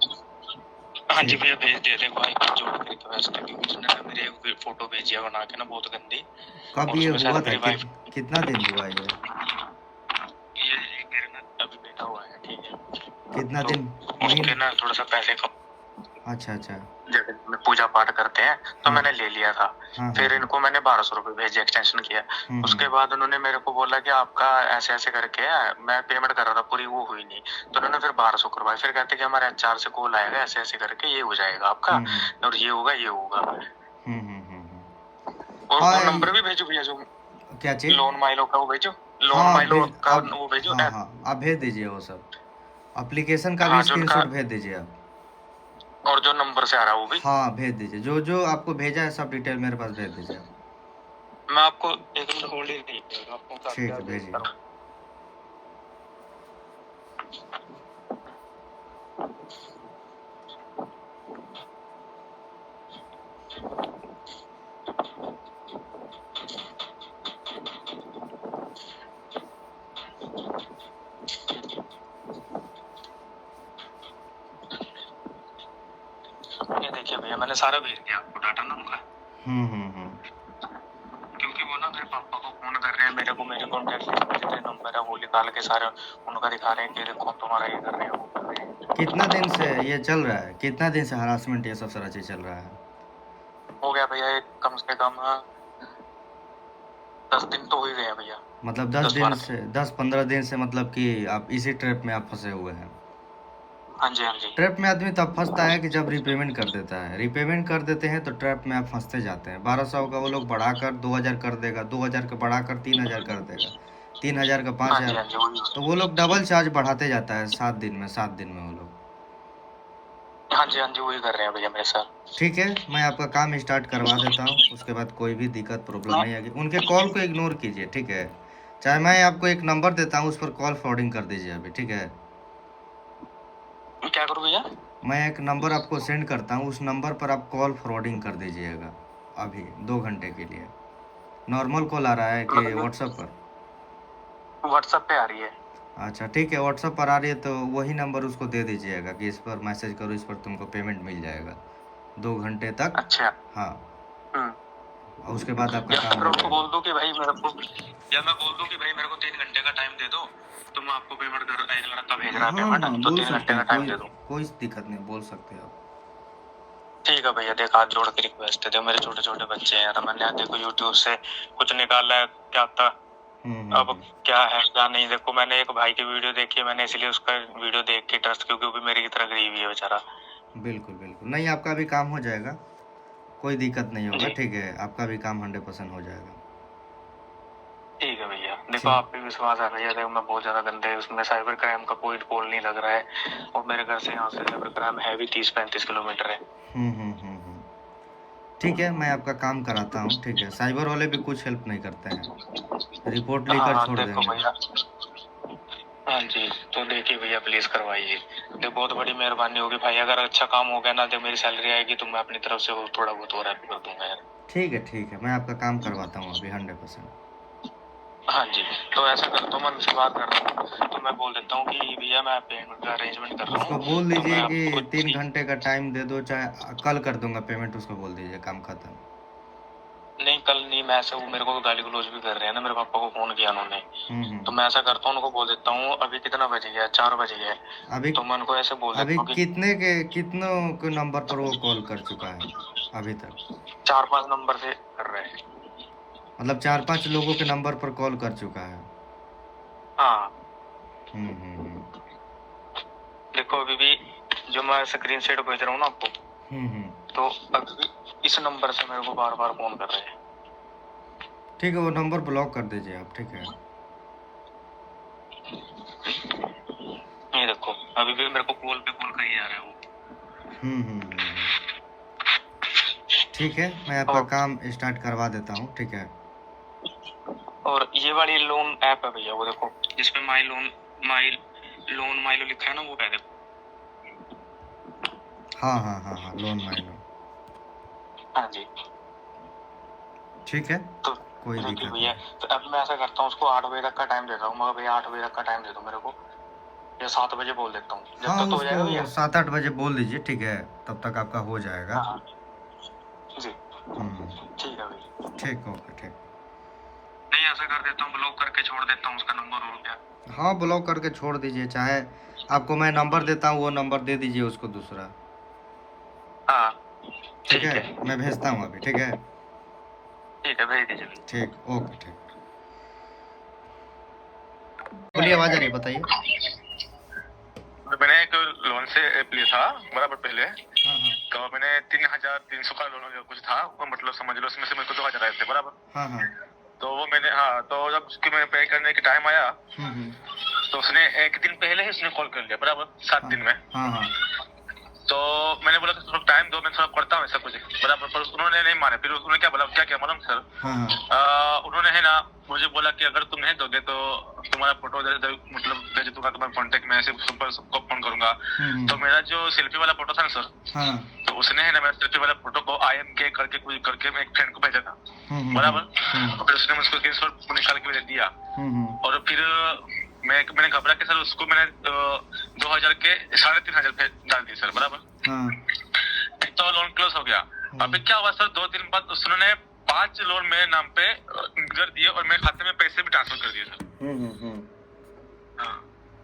Speaker 8: हाँ जी
Speaker 1: ठीक।
Speaker 8: भैया, भेज दिया। देखो भाई, हाथ जोड़ के रिक्वेस्ट है, क्योंकि उसने ना मेरी एक फ़ोटो भेजी है बना के ना, बहुत गंदी,
Speaker 1: कब
Speaker 8: और
Speaker 1: ये
Speaker 8: उसमें
Speaker 1: हुआ
Speaker 8: शायद
Speaker 1: था?
Speaker 8: मेरी वाइफ़,
Speaker 1: कितना दिन हुआ ये?
Speaker 8: ये मेरे ना अभी बेटा हुआ है, ठीक है?
Speaker 1: कितना
Speaker 8: तो
Speaker 1: दिन?
Speaker 8: उसके
Speaker 1: महीने?
Speaker 8: ना थोड़ा-सा पैसे कम,
Speaker 1: अच्छा, अच्छा।
Speaker 8: जैसे में पूजा पाठ करते हैं, तो
Speaker 1: हाँ,
Speaker 8: मैंने ले लिया था।
Speaker 1: हाँ,
Speaker 8: फिर
Speaker 1: हाँ।
Speaker 8: इनको मैंने 1200 रुपए भेजे, एक्सटेंशन किया। उसके बाद उन्होंने मेरे को बोला कि आपका ऐसे-ऐसे करके है, मैं पेमेंट कर रहा था, पूरी वो हुई नहीं। तो उन्होंने फिर 1200 करवाए। फिर कहते कि हमारे एचआर से कॉल आएगा, ऐसे-ऐसे करके ये हो जाएगा आपका, और ये होगा, ये होगा। और
Speaker 1: हाँ,
Speaker 8: वो नंबर भी भेजो भैया, जो
Speaker 1: क्या चीज़?
Speaker 8: लोन माइलो का वो भेजो, लोन
Speaker 1: हाँ,
Speaker 8: माइलो का
Speaker 1: अब
Speaker 8: वो भेजो
Speaker 1: हाँ,
Speaker 8: ऐप।
Speaker 1: हाँ, आप भेज दीजिए वो सब। एप्लीकेशन का भी
Speaker 8: हाँ, जो उनका,
Speaker 1: स्क्रीनशॉट भेज दीजिए आप।
Speaker 8: और जो नंबर से आ रहा है वो भी।
Speaker 1: हाँ, भेज दीजिए। जो आपको भेजा है सब डिटेल मेरे पास भेज दीजिए आप।
Speaker 8: मैं आपको 1 मिनट होल्ड ही नहीं, आपको
Speaker 1: ठीक है, भेजिए।
Speaker 8: ये देखिए भैया, मैंने सारा भेज दिया आपको डाटा ना उनका। क्योंकि वो ना मेरे पापा को फोन कर रहे हैं, मेरे कॉन्टैक्ट में जितने नंबर है वो निकाल के सारे उनका दिखा रहे हैं कि देखो तुम्हारा ये कर रहे हैं, वो कर रहे हैं।
Speaker 1: कितना दिन से ये चल रहा है? कितना दिन से हरासमेंट ये सब सारा चीज़ चल रहा है?
Speaker 8: हो गया भैया, एक कम से कम 10 दिन तो हो ही गए हैं भैया।
Speaker 1: मतलब 10 दिन से, 10-15 दिन से, मतलब कि आप इसी ट्रैप में आप फंसे हुए हैं।
Speaker 8: हाँ जी, हाँ जी।
Speaker 1: ट्रैप में आदमी तब फंसता है कि जब रीपेमेंट कर देता है। रीपेमेंट कर देते हैं तो ट्रैप में आप फंसते जाते हैं। 1200 का वो लोग बढ़ाकर 2000 कर देगा, 2000 का बढ़ाकर 3000 कर देगा, 3000 का
Speaker 8: हाँ जी,
Speaker 1: 5000।
Speaker 8: हाँ जी, वही।
Speaker 1: तो वो लोग डबल चार्ज बढ़ाते जाता है 7 दिन में, 7 दिन में वो लोग।
Speaker 8: हाँ जी, हाँ जी, वही कर रहे हैं भैया मेरे साथ।
Speaker 1: ठीक है, मैं आपका काम स्टार्ट करवा देता हूँ, उसके बाद कोई भी दिक्कत प्रॉब्लम नहीं आएगी। उनके कॉल को इग्नोर कीजिए, ठीक है? चाहे मैं आपको एक नंबर देता हूँ, उस पर कॉल फॉरवर्डिंग कर दीजिए अभी, ठीक है?
Speaker 8: क्या करूँ भैया?
Speaker 1: मैं एक नंबर आपको सेंड करता हूँ, उस नंबर पर आप कॉल फॉरवर्डिंग कर दीजिएगा अभी 2 घंटे के लिए। नॉर्मल कॉल आ रहा है कि व्हाट्सएप पर?
Speaker 8: व्हाट्सएप पे आ रही है।
Speaker 1: अच्छा, ठीक है, व्हाट्सएप पर आ रही है तो वही नंबर उसको दे दीजिएगा कि इस पर मैसेज करो, इस पर तुमको पेमेंट मिल जाएगा 2 घंटे तक।
Speaker 8: अच्छा।
Speaker 1: हाँ, और उसके बाद आपका
Speaker 8: या
Speaker 1: काम
Speaker 8: फिर
Speaker 1: हो
Speaker 8: उनको
Speaker 1: जाएगा।
Speaker 8: बोल दो कि भाई मेरे को, या मैं बोल दूं कि भाई मेरे को 3 घंटे का टाइम दे दो, तो मैं आपको पेमेंट कर, एक लड़का भेज रहा है
Speaker 1: हाँ, हाँ,
Speaker 8: पेमेंट, तो
Speaker 1: बोल
Speaker 8: 3
Speaker 1: सकते
Speaker 8: घंटे का
Speaker 1: हैं,
Speaker 8: टाइम दे दो।
Speaker 1: कोई दिक्कत नहीं, बोल सकते हैं आप।
Speaker 8: ठीक है भैया, देख हाथ जोड़ के रिक्वेस्ट है, देखो मेरे छोटे छोटे बच्चे हैं यार, मैंने देखो यूट्यूब से कुछ निकाला है, क्या था अब क्या है क्या नहीं। देखो मैंने एक भाई की वीडियो देखी, मैंने इसलिए उसका वीडियो देख के ट्रस्ट, क्योंकि वो भी मेरी की तरह गरीब ही है बेचारा।
Speaker 1: बिल्कुल, बिल्कुल। नहीं, आपका भी काम हो जाएगा, कोई दिक्कत नहीं होगा,
Speaker 8: जी।
Speaker 1: ठीक है? आपका भी काम 100% हो जाएगा।
Speaker 8: ठीक है भैया, देखो आप पे विश्वास है भैया, देखो मैं बहुत ज्यादा गंदे, उसमें साइबर क्राइम का कोई कॉल नहीं लग रहा है, और मेरे घर से यहाँ से साइबर क्राइम है भी 30-35 किलोमीटर है।
Speaker 1: ठीक है, मैं आपका काम कराता हूँ, ठीक है? साइबर वाले भी कुछ हेल्प नहीं करते हैं, रिपोर्ट लेकर
Speaker 8: हाँ
Speaker 1: छोड़
Speaker 8: देखो
Speaker 1: देंगे।
Speaker 8: भैया, हाँ जी, तो देखिए भैया प्लीज करवाइए, देखो बहुत बड़ी मेहरबानी होगी भाई, अगर अच्छा काम हो गया ना, जब मेरी सैलरी आएगी तो मैं अपनी तरफ से वो थोड़ा बहुत और हैप्पी कर दूंगा यार।
Speaker 1: ठीक है, मैं आपका काम करवाता हूँ अभी 100%।
Speaker 8: हाँ जी, तो ऐसा करता हूँ, मैं उनसे बात कर रहा हूँ, तो मैं बोल देता हूँ कि भैया मैं पेमेंट का अरेंजमेंट कर रहा
Speaker 1: उसको
Speaker 8: हूँ,
Speaker 1: बोल
Speaker 8: तो मैं
Speaker 1: दीजिए कि
Speaker 8: आपको
Speaker 1: 3 घंटे का टाइम दे दो, चाहे कल कर दूंगा पेमेंट, उसको बोल दीजिए काम खत्म।
Speaker 8: नहीं कल नहीं, मैं ऐसे वो मेरे को गाली गलौज भी कर रहे हैं ना, मेरे पापा को फोन किया उन्होंने। तो मैं ऐसा करता हूँ, उनको बोल देता हूँ अभी कितना बज गया, 4 बज गए।
Speaker 1: अभी
Speaker 8: तो मैं उनको ऐसे बोल
Speaker 1: अभी
Speaker 8: देता हूँ कि
Speaker 1: कितनों के नंबर पर वो कॉल कर चुका है अभी तक?
Speaker 8: 4-5 नंबर से कर रहे हैं।
Speaker 1: मतलब 4-5 लोगों के नंबर पर कॉल कर चुका है।
Speaker 8: हाँ
Speaker 1: हम्म।
Speaker 8: देखो अभी भी जो मैं स्क्रीन शेट भेज रहा हूँ ना आपको, तो अभी भी इस नंबर से मेरे को बार बार फोन कर रहे हैं।
Speaker 1: ठीक है, वो नंबर ब्लॉक कर दीजिए आप, ठीक है?
Speaker 8: ये देखो अभी भी मेरे को कॉल पे कॉल कर ही आ रहा है वो।
Speaker 1: ठीक है, मैं आपका काम स्टार्ट करवा देता हूँ, ठीक है?
Speaker 8: और ये वाली लोन ऐप है भैया, वो देखो जिसपे माई लोन लिखा है ना, वो है देखो।
Speaker 1: हाँ, लोन माई लोन।
Speaker 8: हाँ जी
Speaker 1: ठीक है,
Speaker 8: तो
Speaker 1: कोई दिक्कत
Speaker 8: भैया।
Speaker 1: नहीं।
Speaker 8: तो अभी मैं ऐसा करता हूँ, उसको 8 बजे तक का टाइम देता हूँ। मगर भैया 8 बजे तक का टाइम दे दो मेरे को, या 7 बजे बोल देता हूँ, जब
Speaker 1: हाँ,
Speaker 8: तक तो हो जाएगा भैया।
Speaker 1: उसको 7-8 बजे बोल दीजिए, ठीक है? तब तक आपका हो जाएगा।
Speaker 8: हाँ जी ठीक है भैया।
Speaker 1: ठीक, ओके, ठीक।
Speaker 8: नहीं ऐसा कर देता हूँ, ब्लॉक करके छोड़ देता हूँ उसका नंबर, और क्या।
Speaker 1: हाँ, ब्लॉक करके छोड़ दीजिए, चाहे आपको मैं नंबर देता हूँ, वो नंबर दे दीजिए उसको दूसरा।
Speaker 8: हाँ
Speaker 1: ठीक है, मैं भेजता हूँ अभी, ठीक है?
Speaker 8: ठीक है, भेज दीजिए।
Speaker 1: ठीक, ओके, ठीक। बोलिए, आवाज आ रही है, बताइए।
Speaker 3: मैंने एक लोन से ऐप लिया था बराबर पहले।
Speaker 1: हाँ।
Speaker 3: तो मैंने 3,300 का लोन कुछ था, वो मतलब समझ लो उसमें से मेरे को 2,000 आए थे बराबर।
Speaker 1: हाँ।
Speaker 3: तो वो मैंने तो जब उसकी मैं पे करने के टाइम आया, तो उसने एक दिन पहले ही उसने कॉल कर लिया बराबर, 7 दिन में।
Speaker 1: हाँ।
Speaker 3: तो मैंने बोला कि थोड़ा टाइम दो, मैं थोड़ा करता हूँ ऐसा कुछ बराबर, पर उन्होंने नहीं माने। फिर उन्होंने क्या बोला, क्या मालूम सर? उन्होंने है ना मुझे बोला कि अगर तुम नहीं दोगे तो तुम्हारा फोटो मतलब भेज दूंगा तुम्हारे कॉन्टेक्ट में, ऐसे सबको फोन करूंगा। तो मेरा जो सेल्फी वाला फोटो था ना सर, तो उसने है ना मेरा सेल्फी वाला फोटो को IMK करके कुछ करके मैं एक फ्रेंड को भेजा था बराबर। फिर उसने मुझको स्क्रीनशॉट निकाल के दिया, और फिर मैंने घबरा के सर उसको मैंने 2,000 के 3,500 डाल दिए सर बराबर। तो लोन क्लोज हो गया। अभी क्या हुआ सर, 2 दिन बाद उन्होंने 5 लोन मेरे नाम पे कर दिए, और मेरे खाते में पैसे भी ट्रांसफर कर दिए सर।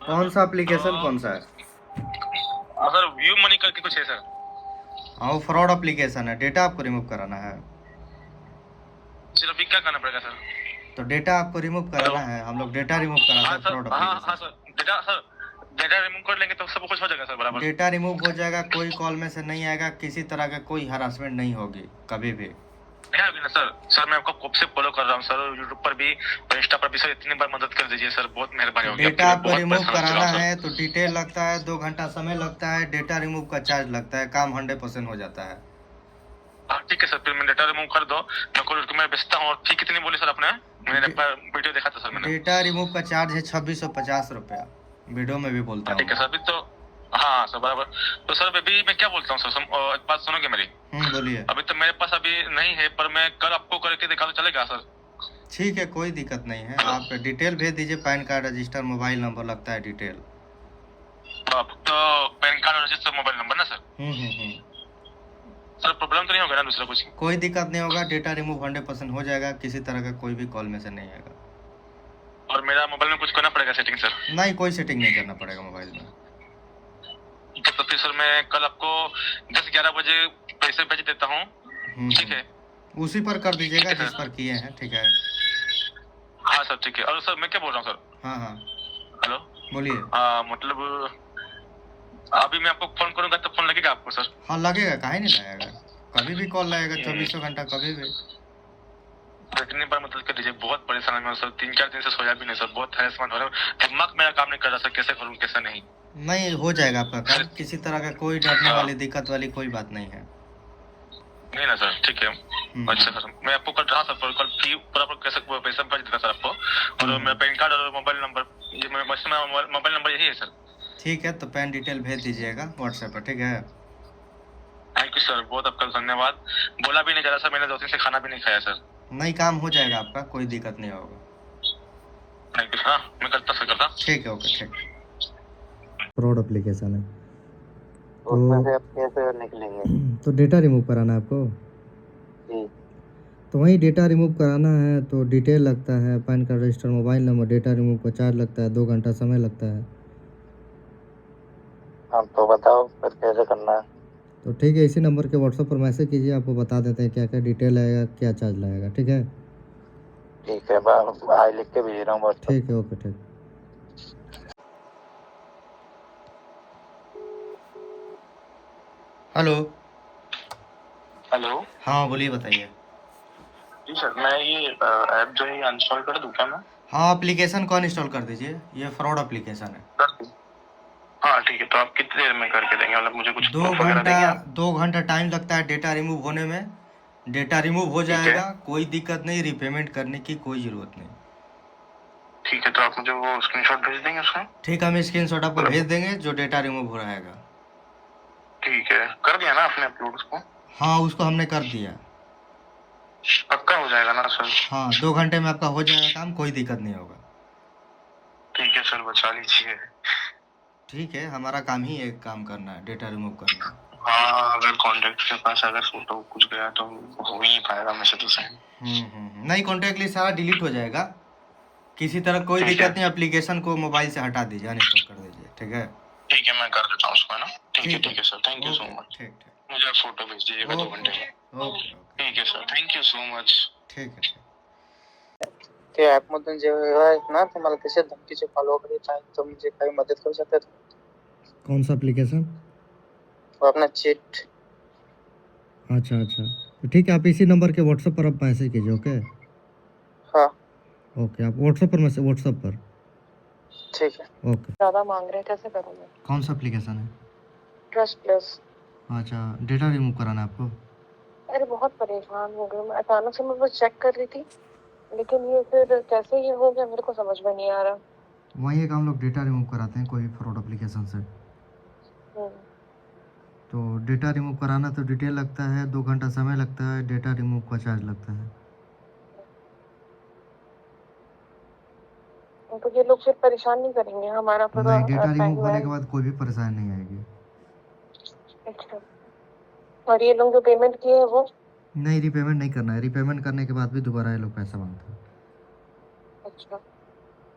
Speaker 1: कौन सा एप्लीकेशन, कौन सा है?
Speaker 3: सर व्यू मनी करके कुछ है सर।
Speaker 1: हाँ, वो फ्रॉड एप्लीकेशन है, डेटा आपको रिमूव कराना है।
Speaker 3: सर अभी क्या करना पड़ेगा सर?
Speaker 1: तो डेटा आपको रिमूव कराना है, हम लोग डेटा रिमूव कराते हैं फ्रॉड एप्लीकेशन।
Speaker 3: हाँ सर डेटा रिमूव कर लेंगे तो सब कुछ हो जाएगा सर बराबर।
Speaker 1: डेटा रिमूव हो जाएगा, कोई कॉल में से नहीं आएगा, किसी तरह का कोई हरासमेंट नहीं होगी कभी भी।
Speaker 3: है ना सर मैं आपको कब से फॉलो कर रहा हूँ सर, यूट्यूब पर भी और इंस्टा पर भी सर, इतनी बार मदद कर दीजिए सर, बहुत मेहरबानी होगी।
Speaker 1: डेटा आपको रिमूव कराना है तो डिटेल लगता है, 2 घंटा समय लगता है, डेटा रिमूव का चार्ज लगता है, काम 100% हो जाता है।
Speaker 3: हाँ ठीक है सर, फिर मैं डेटा रिमूव कर दो, मैं बेचता हूँ। और फी कितनी बोली सर आपने? मैंने वीडियो देखा था सर मैंने।
Speaker 1: डेटा रिमूव का चार्ज है 2650 रुपया, वीडियो में भी बोलता हूँ।
Speaker 3: ठीक है सर, अभी तो हाँ सर बराबर। तो सर अभी मैं क्या बोलता हूँ सर, एक बात सुनोगे मेरी?
Speaker 1: बोलिए।
Speaker 3: अभी तो मेरे पास अभी नहीं है, पर मैं कल आपको करके दिखा तो चलेगा सर?
Speaker 1: ठीक है, कोई दिक्कत नहीं है, आप डिटेल भेज दीजिए, pan card, register, mobile number लगता है डिटेल।
Speaker 3: तो pan card, register, mobile number ना सर? सर प्रॉब्लम तो नहीं होगा ना दूसरा कुछ?
Speaker 1: कोई दिक्कत नहीं होगा, डेटा रिमूव 100% हो जाएगा, किसी तरह का कोई भी कॉल में से नहीं आएगा।
Speaker 3: और मेरा मोबाइल में कुछ करना पड़ेगा सेटिंग सर?
Speaker 1: नहीं, कोई सेटिंग नहीं करना पड़ेगा मोबाइल में।
Speaker 3: तो फिर सर मैं कल आपको 10-11 बजे पैसे भेज देता हूँ, ठीक है?
Speaker 1: उसी पर कर दीजिएगा जिस पर किए हैं, ठीक है?
Speaker 3: हाँ सर ठीक है। और सर मैं क्या बोल रहा हूँ सर?
Speaker 1: हाँ
Speaker 3: हेलो,
Speaker 1: बोलिए।
Speaker 3: मतलब अभी मैं आपको फोन करूंगा तो फोन लगेगा आपको सर?
Speaker 1: हाँ लगेगा, काहे नहीं लगेगा, कभी भी कॉल लगेगा, 24 घंटा कभी भी।
Speaker 3: इतनी बार मदद कर दीजिए, बहुत परेशान है सर, 3-4 दिन से सोया भी नहीं सर, बहुत हैरेसमेंट हो रहा है, दिमाग मेरा काम नहीं कर रहा सर, कैसे करूँ कैसे नहीं।
Speaker 1: नहीं, हो जाएगा आपका काम, किसी तरह का कोई डरने वाली, दिक्कत वाली कोई बात नहीं है।
Speaker 3: नहीं ना सर, ठीक है। अच्छा सर, मैं आपको कल कल फी बराबर कैसे पैसा भेज देता सर आपको, और मेरा पैन कार्ड और मोबाइल नंबर, ये मेरा मोबाइल नंबर यही है सर।
Speaker 1: ठीक है, तो पैन डिटेल भेज दीजिएगा व्हाट्सएप पर, ठीक है?
Speaker 3: थैंक यू सर, बहुत आपका धन्यवाद। बोला भी नहीं जा रहा सर, मैंने 2 दिन से खाना भी नहीं खाया सर।
Speaker 1: नहीं, काम हो जाएगा आपका, कोई दिक्कत नहीं होगा।
Speaker 3: थैंक यू सर, मैं करता सर।
Speaker 1: ठीक है, ओके, ठीक। फ्रॉड एप्लीकेशन है,
Speaker 2: उसमें से आप कैसे निकलेंगे?
Speaker 1: तो डेटा रिमूव कराना है आपको।
Speaker 2: जी।
Speaker 1: तो वही डेटा रिमूव कराना है तो डिटेल लगता है, pan card register, mobile number, data remove का चार्ज लगता है, 2 घंटा समय लगता है।
Speaker 6: हाँ तो बताओ फिर कैसे करना है।
Speaker 1: तो ठीक है, इसी नंबर के व्हाट्सएप पर मैसेज कीजिए, आपको बता देते हैं क्या क्या डिटेल आएगा, क्या चार्ज लगेगा। ठीक है,
Speaker 6: ठीक है, मैं आई लिख के भेज रहा हूँ व्हाट्सएप।
Speaker 1: ठीक है, ओके, ठीक। हेलो।
Speaker 6: हेलो।
Speaker 1: हाँ बोलिए, बताइए।
Speaker 6: जी सर, मैं ये ऐप जो है ये अनइंस्टॉल कर दूँ क्या मैं?
Speaker 1: हाँ, एप्लीकेशन को अनइंस्टॉल कर दीजिए, ये फ्रॉड एप्लीकेशन है।
Speaker 6: कर दूँ? हाँ ठीक है, तो आप कितनी देर में करके देंगे, मतलब मुझे कुछ
Speaker 1: दो
Speaker 6: प्रूफ वगैरह
Speaker 1: घंटा
Speaker 6: देंगे आप?
Speaker 1: 2 घंटा टाइम लगता है डेटा रिमूव होने में। डेटा रिमूव हो
Speaker 6: ठीक है।
Speaker 1: जाएगा, कोई दिक्कत नहीं, रीपेमेंट करने की कोई ज़रूरत नहीं।
Speaker 6: ठीक है, तो आप मुझे वो स्क्रीनशॉट भेज देंगे उसका?
Speaker 1: ठीक है, हम स्क्रीनशॉट आपको भेज देंगे जो डेटा रिमूव हो रहेगा।
Speaker 6: ठीक है, कर दिया ना आपने अपलोड उसको?
Speaker 1: हाँ, उसको हमने कर दिया।
Speaker 6: पक्का हो जाएगा ना सर?
Speaker 1: हाँ, 2 घंटे में आपका हो जाएगा काम, कोई दिक्कत नहीं होगा।
Speaker 6: ठीक है सर, बचा लीजिए।
Speaker 1: ठीक है, हमारा काम ही एक काम करना है, डेटा रिमूव करना है।
Speaker 6: हाँ, अगर कॉन्टेक्ट के पास अगर फोटो कुछ गया तो हो ही नहीं पाएगा वैसे तो सही।
Speaker 1: नहीं, कॉन्टैक्ट लिस्ट सारा डिलीट हो जाएगा, किसी तरह कोई
Speaker 6: ठीक है।
Speaker 1: दिक्कत नहीं। एप्लीकेशन को मोबाइल से हटा दीजिए, अनइंस्टॉल कर दीजिए। ठीक है,
Speaker 6: ठीक है, मैं कर देता हूँ उसको, है ना? ठीक है,
Speaker 1: ठीक है,
Speaker 6: ठीक है sir, thank you so
Speaker 1: okay,
Speaker 6: much.
Speaker 1: ठीक ठीक,
Speaker 6: मुझे आप फोटो भेज दीजिएगा 2 घंटे में।
Speaker 1: ओके ओके,
Speaker 6: ठीक है sir, thank you so much.
Speaker 1: ठीक आहे, ठीक.
Speaker 9: ते ॲपमधून जे आहेत ना ते मला तसे धमकीचे कॉल वगैरे येत आहेत, तर म्हणजे काही मदत करू शकतात का?
Speaker 1: कौन सा एप्लीकेशन?
Speaker 9: वो अपना चीट
Speaker 1: अच्छा अच्छा, तो ठीक है, आप इसी नंबर के व्हाट्सएप पर आप मैसेज कीजिए। ओके
Speaker 9: हाँ
Speaker 1: ओके, आप व्हाट्सएप पर मैसेज, व्हाट्सएप पर।
Speaker 9: ठीक है।
Speaker 1: ओके।
Speaker 9: ज़्यादा मांग रहे हैं, कैसे करूँगा?
Speaker 1: कौन सा एप्लीकेशन है?
Speaker 9: Trust plus.
Speaker 1: अच्छा, डेटा रिमूव कराना है आपको?
Speaker 9: अरे बहुत परेशान हो गई मैं, अचानक से मैं बस चेक कर रही थी, लेकिन ये फिर कैसे ये हो गया मेरे को समझ में नहीं आ रहा।
Speaker 1: वही एक हम लोग डेटा रिमूव कराते हैं कोई फ्रॉड एप्लीकेशन से। तो डेटा रिमूव कराना तो डिटेल लगता है, 2 घंटा समय लगता है, डेटा रिमूव का चार्ज लगता है।
Speaker 9: तो ये लोग फिर परेशान नहीं करेंगे हमारा पूरा
Speaker 1: नहीं, डेटा रिमूव होने के
Speaker 9: टाइम?
Speaker 1: बाद कोई भी परेशानी नहीं आएगी।
Speaker 9: अच्छा, और ये लोग जो पेमेंट किए हैं वो?
Speaker 1: नहीं, रीपेमेंट नहीं करना है, रीपेमेंट करने के बाद भी दोबारा ये लोग पैसा मांगते हैं।
Speaker 9: अच्छा,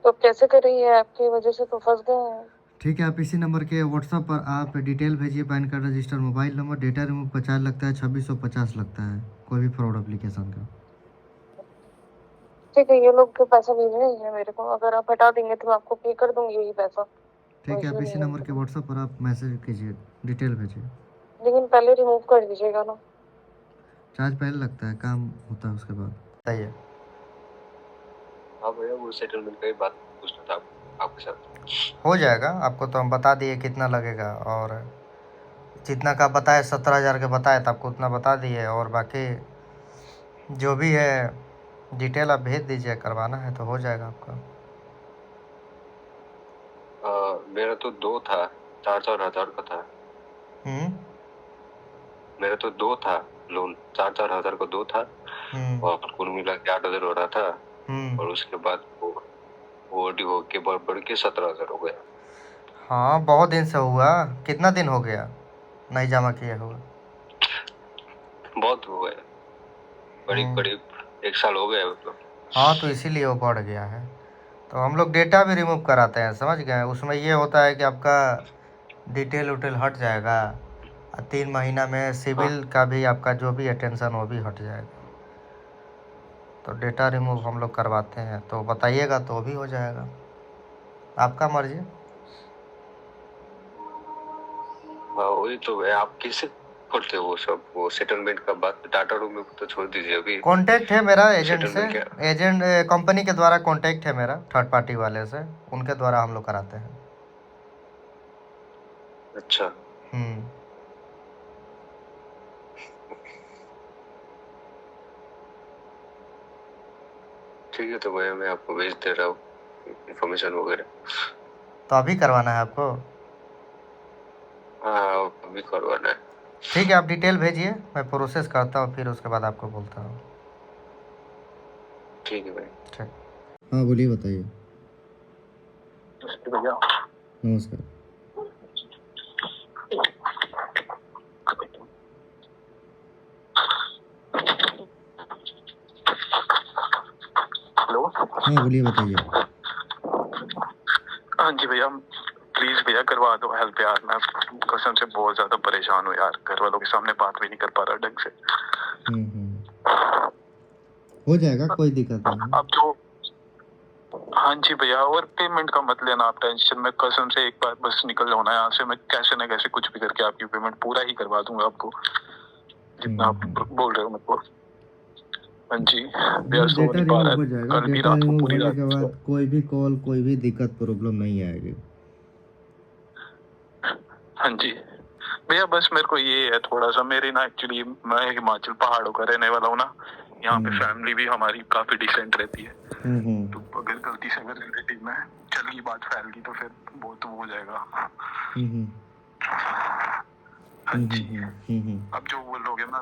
Speaker 9: तो कैसे कर रही है, आपकी वजह से तो फंस गए हैं।
Speaker 1: ठीक है, आप इसी नंबर के व्हाट्सएप पर आप डिटेल भेजिए, pan card register, mobile number, data remove का चार्ज लगता है 2650 लगता है, कोई भी फ्रॉड एप्लीकेशन का।
Speaker 9: ठीक है, ये लोग के पैसा भेजने ही है मेरे को, अगर आप हटा देंगे तो मैं आपको पे कर दूंगी यही पैसा।
Speaker 1: ठीक है, आप इसी नंबर के व्हाट्सएप पर आप मैसेज कीजिए, डिटेल भेजिए।
Speaker 9: लेकिन पहले रिमूव कर दीजिएगा ना।
Speaker 1: चार्ज पहले लगता है, काम होता है उसके बाद। बताइए।
Speaker 2: हाँ भैया, वो सेटलमेंट का ही बात पूछना था आपके साथ।
Speaker 1: हो जाएगा, आपको तो हम बता दिए कितना लगेगा, और जितना का बताए 17,000 के बताए तो आपको उतना बता दिए, और बाकी जो भी है डिटेल आप भेज दीजिए, करवाना है तो हो जाएगा आपका।
Speaker 2: मेरा तो 2 था, 4-4 हजार का था। मेरा तो 2 था लोन, 4-4 हजार का 2 था, और कुल मिला के 8,000 हो रहा था, और उसके बाद वो डी हो के बढ़ के 17,000 हो गया।
Speaker 1: हाँ, बहुत दिन से हुआ। कितना दिन हो गया नहीं जमा किया हुआ?
Speaker 2: बहुत हो गया, करीब 1 साल हो गया मतलब।
Speaker 1: हाँ, तो इसीलिए वो बढ़ गया है। तो हम लोग डेटा भी रिमूव कराते हैं, समझ गए? उसमें ये होता है कि आपका डिटेल उटेल हट जाएगा, 3 महीना में सिविल का भी आपका जो भी अटेंशन वो भी हट जाएगा। तो डेटा रिमूव हम लोग करवाते हैं, तो बताइएगा तो भी हो जाएगा, आपका मर्जी।
Speaker 2: वही तो है, आप कैसे करते हो वो सब? वो सेटलमेंट का बात डाटा रूम में तो छोड़ दीजिए अभी।
Speaker 1: कांटेक्ट है मेरा एजेंट से,
Speaker 2: सेटलमेंट
Speaker 1: एजेंट कंपनी के द्वारा कांटेक्ट है मेरा, थर्ड पार्टी वाले से, उनके द्वारा हम लोग कराते हैं।
Speaker 2: अच्छा, ठीक है, तो मैं आपको भेज दे रहा हूँ इन्फॉर्मेशन वगैरह।
Speaker 1: तो अभी करवाना है आपको?
Speaker 2: हाँ, अभी करवाना है।
Speaker 1: ठीक है, आप डिटेल भेजिए, मैं प्रोसेस करता हूँ, फिर उसके बाद आपको बोलता हूँ।
Speaker 2: ठीक है भाई।
Speaker 1: ठीक, हाँ बोलिए, बताइए।
Speaker 6: भैया
Speaker 1: नमस्कार। हाँ बोलिए, बताइए।
Speaker 6: हाँ जी भैया, प्लीज भैया करवा दो हेल्प यार, मैं कसम से बहुत ज्यादा परेशान हूँ यार, घर वालों के सामने बात भी नहीं कर पा रहा ढंग से।
Speaker 1: हो जाएगा, कोई दिक्कत नहीं है।
Speaker 6: अब जो हाँ जी भैया, और पेमेंट का मत लेना आप टेंशन, मैं कसम से एक बार बस निकल जाऊँ ना यहाँ से, मैं कैसे ना कैसे कुछ भी करके आपकी पेमेंट पूरा ही करवा दूंगा आपको, जितना आप बोल रहे हो मेरे को। हाँ जी भैया, सो
Speaker 1: डेटा
Speaker 6: नहीं पा रहा
Speaker 1: रिमूव हो
Speaker 6: है,
Speaker 1: जाएगा।
Speaker 6: कल भी
Speaker 1: डेटा
Speaker 6: रात को
Speaker 1: रिमूव
Speaker 6: पूरी
Speaker 1: होने
Speaker 6: रात
Speaker 1: के बाद कोई भी कॉल, कोई भी दिक्कत, प्रॉब्लम नहीं आएगी।
Speaker 6: हाँ जी भैया, बस मेरे को ये है थोड़ा सा, मेरे ना एक्चुअली मैं हिमाचल पहाड़ों का रहने वाला हूँ ना, यहाँ पे फैमिली भी हमारी काफी डिसेंट रहती है, तो अगर गलती से अगर रिलेटिव में चल गई बात, फैल गई, तो फिर बहुत वो हो जाएगा। हाँ जी, अब जो बोलोगे मैं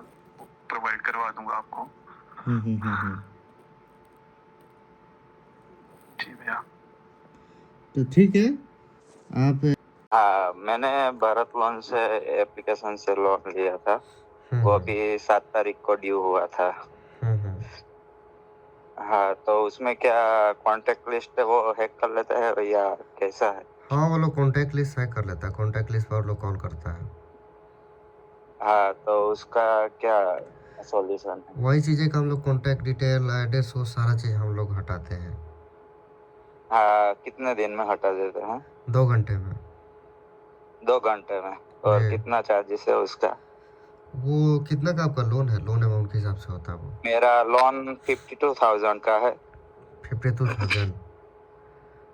Speaker 6: प्रोवाइड करवा दूंगा आपको। जी भैया,
Speaker 1: तो ठीक है, आप
Speaker 10: हाँ, मैंने भारत लोन से एप्लीकेशन से लोन लिया था, वो अभी 7 तारीख को ड्यू हुआ था। हाँ, तो उसमें क्या कॉन्टेक्ट लिस्ट है वो हैक कर लेता है या कैसा है?
Speaker 1: हाँ, वो लोग कॉन्टैक्ट लिस्ट हैक कर लेता है, कॉन्टैक्ट लिस्ट पर लोग कॉल करता है।
Speaker 10: हाँ, तो उसका क्या सॉल्यूशन है?
Speaker 1: वही चीज़ें का हम लोग कॉन्टैक्ट डिटेल, एड्रेस, वो सारा चीज़ हम लोग हटाते हैं।
Speaker 10: हाँ, कितने दिन में हटा देते हैं?
Speaker 1: 2 घंटे में।
Speaker 10: 2 घंटे में। और
Speaker 1: जी।
Speaker 10: कितना चार्जेस है उसका?
Speaker 1: वो कितना का आपका लोन है? लोन अमाउंट के हिसाब से होता है वो।
Speaker 10: मेरा लोन 52,000 का है।
Speaker 1: 52,000।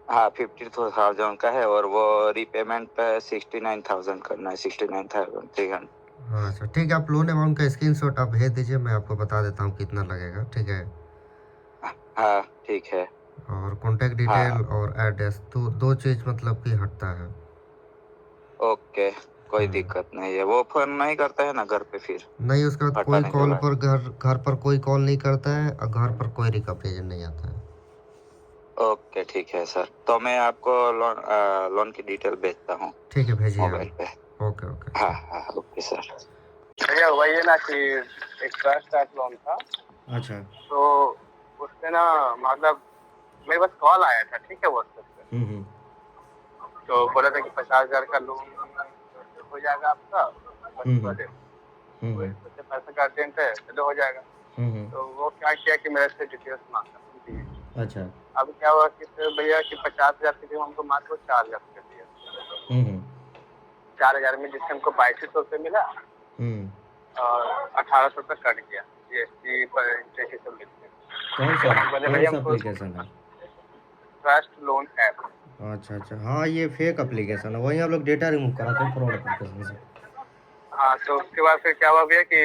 Speaker 10: हाँ, 52,000 का है, और वो रीपेमेंट पे 69,000 करना है, 69,300।
Speaker 1: हाँ, अच्छा ठीक है, आप लोन अमाउंट का स्क्रीनशॉट आप भेज दीजिए, मैं आपको बता देता हूँ कितना लगेगा, ठीक है?
Speaker 10: हाँ ठीक है।
Speaker 1: और कॉन्टैक्ट डिटेल और एड्रेस, तो 2 चीज़ मतलब कि हटता है।
Speaker 10: ओके, कोई दिक्कत नहीं है। वो फोन नहीं करता है ना घर पे फिर?
Speaker 1: नहीं, उसके बाद कोई कॉल पर घर पर कोई कॉल नहीं करता है, और घर पर कोई रिकवरी एजेंट नहीं आता है।
Speaker 10: ओके ठीक है सर, तो मैं आपको लोन की डिटेल भेजता हूँ।
Speaker 1: ठीक है, भेजिए
Speaker 10: मोबाइल पे।
Speaker 1: Okay okay.
Speaker 10: हाँ हाँ, ओके सर।
Speaker 2: भैया वही है ना कि एक ट्रस्ट टाइप लोन था।
Speaker 1: अच्छा।
Speaker 2: तो उससे ना मतलब मेरे पास कॉल आया था, ठीक है, व्हाट्सएप पे। तो बोला था कि 50,000 का लोन हो जाएगा आपका, बस पैसा का अर्जेंट है, चलो हो जाएगा। तो वो क्या किया कि मेरे से डिटेल्स मांगा।
Speaker 1: अच्छा।
Speaker 2: अब क्या हुआ कि भैया कि 50,000 की जगह हमको मात्र 4,000 कर दिया। 4,000 में जिससे हमको 2,200 रुपये मिला, और 1,800 रुपये कट गया GST पर इंटरेस्ट सब मिलते।
Speaker 1: कौन सा एप्लीकेशन है?
Speaker 2: Trust loan app.
Speaker 1: अच्छा, हाँ ये फेक एप्लीकेशन है, वही हम लोग डेटा रिमूव कराते हैं फ्रॉड एप्लीकेशन से।
Speaker 2: हाँ, तो उसके बाद फिर क्या हुआ भैया कि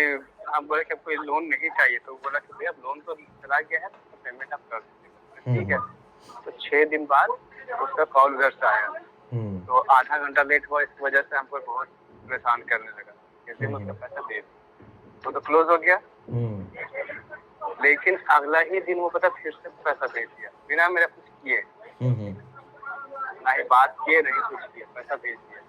Speaker 2: हम बोले कि कोई लोन नहीं चाहिए, तो बोला कि भैया लोन तो चला गया है, तो पेमेंट आप कर दीजिए। ठीक है, तो 6 दिन बाद उसका कॉल उधर से आया, तो आधा घंटा लेट हुआ, इस वजह से हमको बहुत परेशान करने लगा। कैसे मतलब पैसा दे तो क्लोज हो गया। लेकिन अगला ही दिन वो पता फिर से पैसा भेज दिया, बिना मेरा कुछ किए, ना ही बात किए, नहीं कुछ किए, पैसा भेज दिया।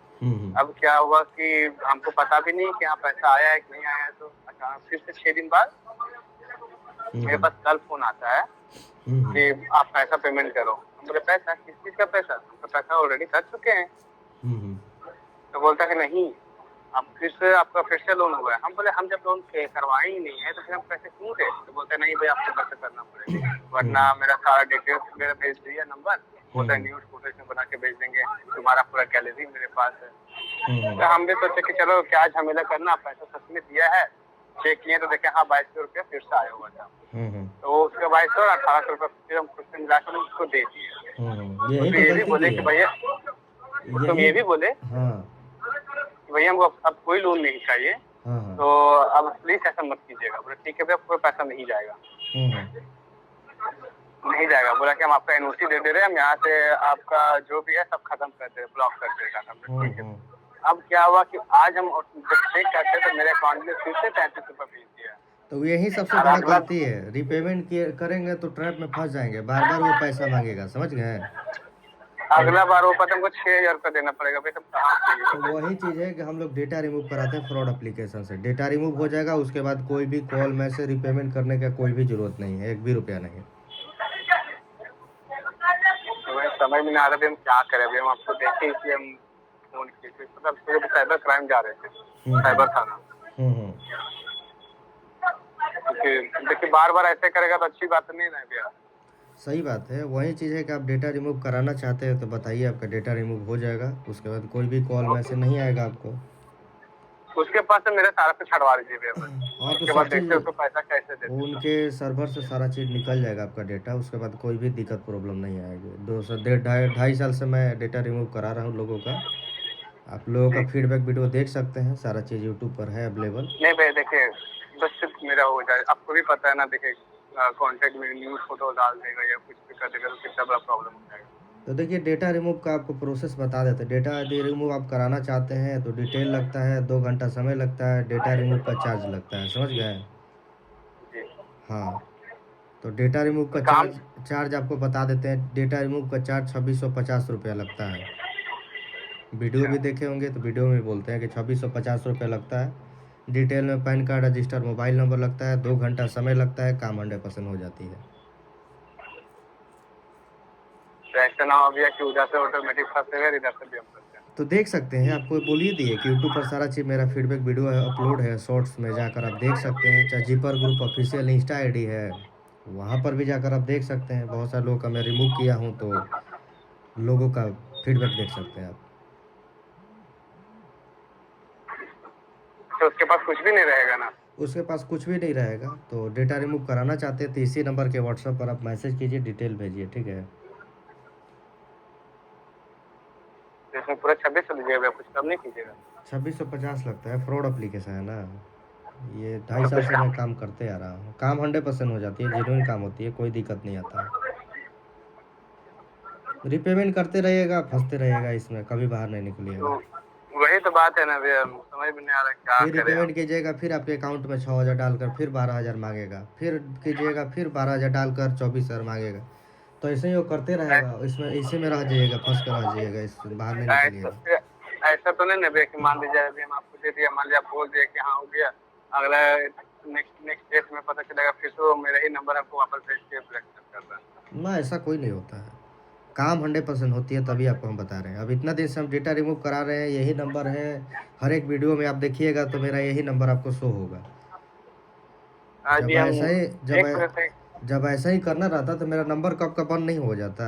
Speaker 2: अब क्या हुआ कि हमको पता भी नहीं कि यहाँ पैसा आया है कि नहीं आया है, तो अचानक फिर से 6 दिन बाद मेरे पास कल फोन आता है कि आप पैसा पेमेंट करो। हम बोले पैसा, किस चीज का पैसा? तो पैसा ऑलरेडी कर चुके हैं। तो बोलता है कि नहीं, अब फिर से आपका फिर से लोन हुआ है। हम बोले हम जब लोन करवाए ही नहीं है तो फिर हम पैसे क्यों दे? तो बोलते हैं नहीं भाई, आपको पैसा करना पड़ेगा, वरना मेरा सारा डिटेल्स वगैरह भेज दिया, नंबर बोलता है न्यूज फुटेज में बना के भेज देंगे, तुम्हारा पूरा गैलरी मेरे पास है। तो हम भी सोचे कि चलो क्या झमेला करना, पैसा सच में दिया है, चेक किए तो देखे हाँ 2,200 रुपया फिर से आया हुआ था। तो उसके 2,200 और 1,800 रुपये फिर हम कुछ मिलाकर उसको दे दिए। ये भी बोले कि भैया, तुम ये भी बोले भैया हमको अब कोई लोन नहीं चाहिए, तो अब प्लीज ऐसा मत कीजिएगा। बोले ठीक है भैया, कोई पैसा नहीं जाएगा, नहीं जाएगा। बोला कि हम आपका NOC दे दे रहे हैं, हम यहाँ से आपका जो भी है सब खत्म कर दे, ब्लॉक कर देगा। ठीक है, अब क्या हुआ कि आज हम जब चेक करते तो मेरे अकाउंट में फिर से 33 रुपये भेज दिया।
Speaker 1: तो यही सबसे बड़ा गलती है, रीपेमेंट करेंगे तो ट्रैप में फंस जाएंगे, बार बार वो पैसा मांगेगा, समझ गए?
Speaker 2: अगला बार वो पता हमको 6,000 रुपये देना पड़ेगा भाई, तब कहाँ।
Speaker 1: तो वही चीज़ है कि हम लोग डेटा रिमूव कराते हैं फ्रॉड एप्लीकेशन से, डेटा रिमूव हो जाएगा, उसके बाद कोई भी कॉल मैसेज रीपेमेंट करने का कोई भी जरूरत नहीं है, 1 भी रुपया नहीं।
Speaker 3: समझ में नहीं आ रहा भी हम क्या करें। अभी हम आपको देखे इसलिए हम फोन किए थे। पता है साइबर क्राइम जा रहे थे, साइबर थाना। क्योंकि देखिए बार बार ऐसे करेगा तो अच्छी बात नहीं ना भैया।
Speaker 1: सही बात है, वही चीज़ है कि आप डेटा रिमूव कराना चाहते हैं तो बताइए, आपका डेटा रिमूव हो जाएगा। उसके बाद कोई भी कॉल मैसेज नहीं आएगा आपको।
Speaker 3: उसके पास से मेरे सारा कुछ छड़वा दीजिए भैया बस।
Speaker 1: हाँ, तो
Speaker 3: उसके बाद
Speaker 1: सब
Speaker 3: देखते
Speaker 1: चीज़
Speaker 3: हैं उसको पैसा कैसे देते हैं।
Speaker 1: उनके सर्वर से सारा चीज़ निकल जाएगा आपका डेटा। उसके बाद कोई भी दिक्कत प्रॉब्लम नहीं आएगी। 2 से 1.5 ढाई साल से मैं डेटा रिमूव करा रहा हूँ लोगों का। आप लोगों का फीडबैक वीडियो देख सकते हैं, सारा चीज़ यूट्यूब पर है अवेलेबल।
Speaker 3: नहीं भैया देखिए, बस सिर्फ मेरा हो जाए। आपको भी पता है ना, देखिए कॉन्टेक्ट में न्यूज़ फोटो डाल देगा या कुछ भी कर देगा तो कितना बड़ा प्रॉब्लम हो जाएगा।
Speaker 1: तो देखिए, डेटा रिमूव का आपको प्रोसेस बता देते हैं। डेटा यदि रिमूव आप कराना चाहते हैं तो डिटेल लगता है, 2 घंटा समय लगता है, डेटा रिमूव का चार्ज लगता है, समझ गए?
Speaker 3: जी।
Speaker 1: हाँ, तो डेटा रिमूव का
Speaker 3: काम
Speaker 1: चार्ज आपको बता देते हैं। डेटा रिमूव का चार्ज 2650 रुपया लगता है। वीडियो भी देखे होंगे तो वीडियो में बोलते हैं कि 2650 रुपया लगता है। डिटेल में pan card, register, mobile number लगता है, 2 घंटा समय लगता है, काम 100% हो जाती है।
Speaker 3: तो ऐसा ना हो भैया कि उधर से ऑटोमेटिक फंसेगा, इधर से भी हम फंसे।
Speaker 1: तो देख सकते हैं, आपको बोलिए दिए कि यूट्यूब पर सारा चीज़ मेरा फीडबैक वीडियो है, अपलोड है, शॉर्ट्स में जाकर आप देख सकते हैं। चाहे जीपर ग्रुप ऑफिशियल इंस्टा आईडी है, वहाँ पर भी जाकर आप देख सकते हैं। बहुत सारे लोगों का मैं रिमूव किया हूँ तो लोगों का फीडबैक देख सकते हैं आप।
Speaker 3: तो उसके पास कुछ भी नहीं रहेगा ना?
Speaker 1: उसके पास कुछ भी नहीं रहेगा। तो डेटा रिमूव कराना चाहते हैं तो इसी नंबर के व्हाट्सएप पर आप मैसेज कीजिए, डिटेल भेजिए, ठीक है?
Speaker 3: इसमें पूरा 26 लीजिएगा, कुछ कम नहीं कीजिएगा?
Speaker 1: 2650 लगता है, फ्रॉड एप्लीकेशन है ना ये। 2.5 साल से मैं काम करते आ रहा हूँ। काम 100% हो जाती है, जेन्युइन काम होती है, कोई दिक्कत नहीं आता है। रिपेमेंट करते रहिएगा, फंसते रहिएगा इसमें, कभी बाहर नहीं निकलिएगा।
Speaker 3: तो वही तो बात है ना भैया, समझ में नहीं आ रहा क्या
Speaker 1: फिर
Speaker 3: करें
Speaker 1: रिपेमेंट
Speaker 3: हम।
Speaker 1: कीजिएगा, फिर आपके अकाउंट में 6000 डालकर फिर 12000 मांगेगा, फिर कीजिएगा, फिर 12000 डालकर 24000 मांगेगा। तो ऐसे ही वो करते रहेगा, इसमें इसी में रह जाइएगा, फंस कर रह जाइएगा, इस बाहर नहीं निकलिएगा।
Speaker 3: ऐसा तो नहीं ना भैया कि मान लीजिए अभी हम आपको दे दिया, मान लिया आप बोल दिया कि हाँ हो गया, अगला नेक्स्ट डेट में पता चलेगा फिर तो मेरा ही नंबर आपको वापस भेज के ब्लैकमेल कर रहा है।
Speaker 1: ना, ऐसा कोई नहीं होता है। काम 100% होती है, तभी आपको हम बता रहे हैं। अब इतना दिन से हम डेटा रिमूव करा रहे हैं, यही नंबर है। हर एक वीडियो में आप देखिएगा तो मेरा यही नंबर आपको शो होगा। जब ऐसा ही जब ऐसा ही करना रहता तो मेरा नंबर कब का बंद नहीं हो जाता।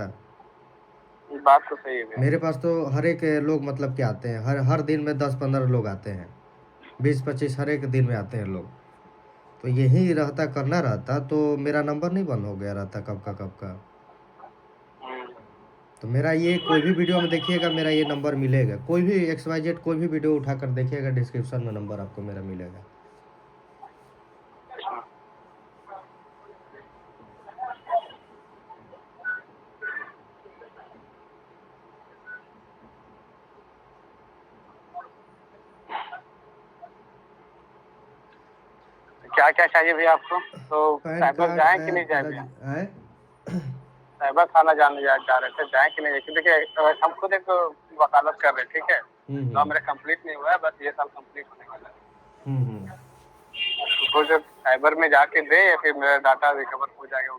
Speaker 3: बात तो सही है।
Speaker 1: मेरे पास तो हर एक लोग मतलब क्या आते हैं, हर दिन में 10-15 लोग आते हैं, 20-25 हर एक दिन में आते हैं लोग। तो यही रहता, करना रहता तो मेरा नंबर नहीं बंद हो गया रहता कब का। तो मेरा ये कोई भी वीडियो में देखिएगा, मेरा ये नंबर मिलेगा। कोई भी XYZ कोई भी वीडियो उठाकर देखिएगा, डिस्क्रिप्शन में नंबर आपको मेरा मिलेगा।
Speaker 3: क्या क्या चाहिए भैया आपको? तो
Speaker 1: पैन
Speaker 3: साइबर
Speaker 1: कार्ड
Speaker 3: जाए कि नहीं जाए भैया? साइबर थाना जाने जा रहे थे, जाए कि नहीं? देखिए हम खुद एक वकालत कर रहे, ठीक है? तो मेरा कंप्लीट नहीं हुआ है, बस ये साल कंप्लीट होने वाला है। तो जब साइबर में जाके दे या फिर मेरा डाटा रिकवर हो जाएगा?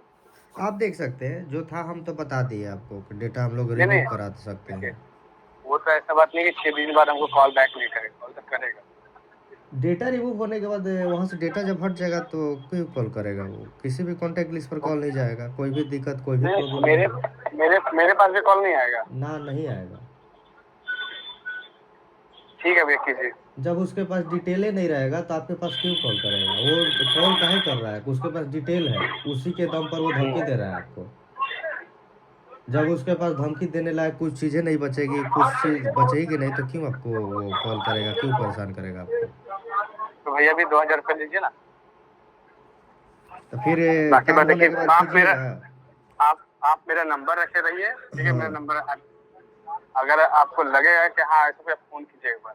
Speaker 1: आप देख सकते हैं, जो था हम तो बता दिए आपको कि डेटा हम लोग रिमूव करा सकते हैं।
Speaker 3: वो तो ऐसा बात नहीं कि 6 दिन बाद हमको कॉल बैक नहीं करेगा, कॉल तो करेगा।
Speaker 1: डेटा रिमूव होने के बाद वहाँ से डेटा जब हट जाएगा तो क्यों कॉल करेगा? वो किसी भी कॉन्टैक्ट लिस्ट पर कॉल नहीं जाएगा। कोई भी दिक्कत, कोई भी प्रॉब्लम
Speaker 3: मेरे पास भी कॉल नहीं आएगा
Speaker 1: ना, नहीं आएगा।
Speaker 3: ठीक है भैया, कीजिए।
Speaker 1: जब उसके पास डिटेलें नहीं रहेगा तो आपके पास क्यों कॉल करेगा? वो कॉल काहे कर रहा है? उसके पास डिटेल है, उसी के दम पर वो धमकी दे रहा है आपको। जब उसके पास धमकी देने लायक कुछ चीज़ें नहीं बचेगी, कुछ चीज़ बचेगी नहीं, तो क्यों आपको वो कॉल करेगा, क्यों परेशान करेगा आपको?
Speaker 3: तो भैया भी 2000 रुपये लीजिए ना।
Speaker 1: तो फिर
Speaker 3: बाकी बात देखिए, आप मेरा नंबर रखे रहिए, ठीक है? मेरा नंबर अगर आपको लगेगा कि हाँ ऐसे फोन कीजिए एक बार,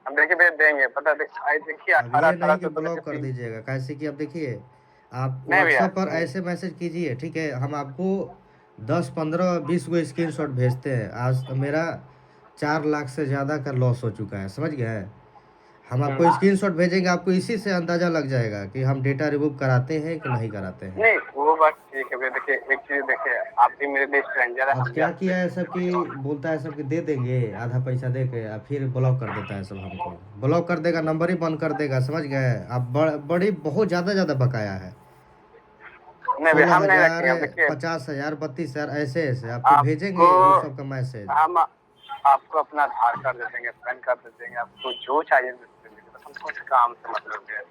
Speaker 3: हम देखिए भैया देंगे। पता देखिए 18
Speaker 1: तो ब्लॉक कर दीजिएगा। कैसे कि अब देखिए, आप व्हाट्सएप पर ऐसे मैसेज कीजिए, ठीक है? हम आपको 10, 15, 20 गो स्क्रीनशॉट भेजते हैं। आज मेरा 4 लाख से ज़्यादा का लॉस हो चुका है, समझ गए? हम आपको स्क्रीनशॉट भेजेंगे, आपको इसी से अंदाजा लग जाएगा कि हम डेटा रिमूव कराते हैं कि नहीं कराते हैं।
Speaker 11: नहीं वो बात ठीक है भैया, देखिए एक चीज देखिए, आप भी मेरे लिए स्ट्रेंजर है।
Speaker 1: अब क्या किया है सब कि बोलता है सब कि दे देंगे आधा पैसा दे के, फिर ब्लॉक कर देता है सब, हमको ब्लॉक कर देगा, नंबर ही बंद कर देगा, समझ गए आप। बड़ी बहुत ज्यादा बकाया है, 16,000, 50,000, 32,000 ऐसे आपको भेजेंगे वो सब का मैसेज।
Speaker 11: हम आपको अपना आधार कार्ड दे देंगे, पैन कार्ड दे देंगे, आपको जो चाहिए दे देंगे, बस हमको इस काम से मतलब है।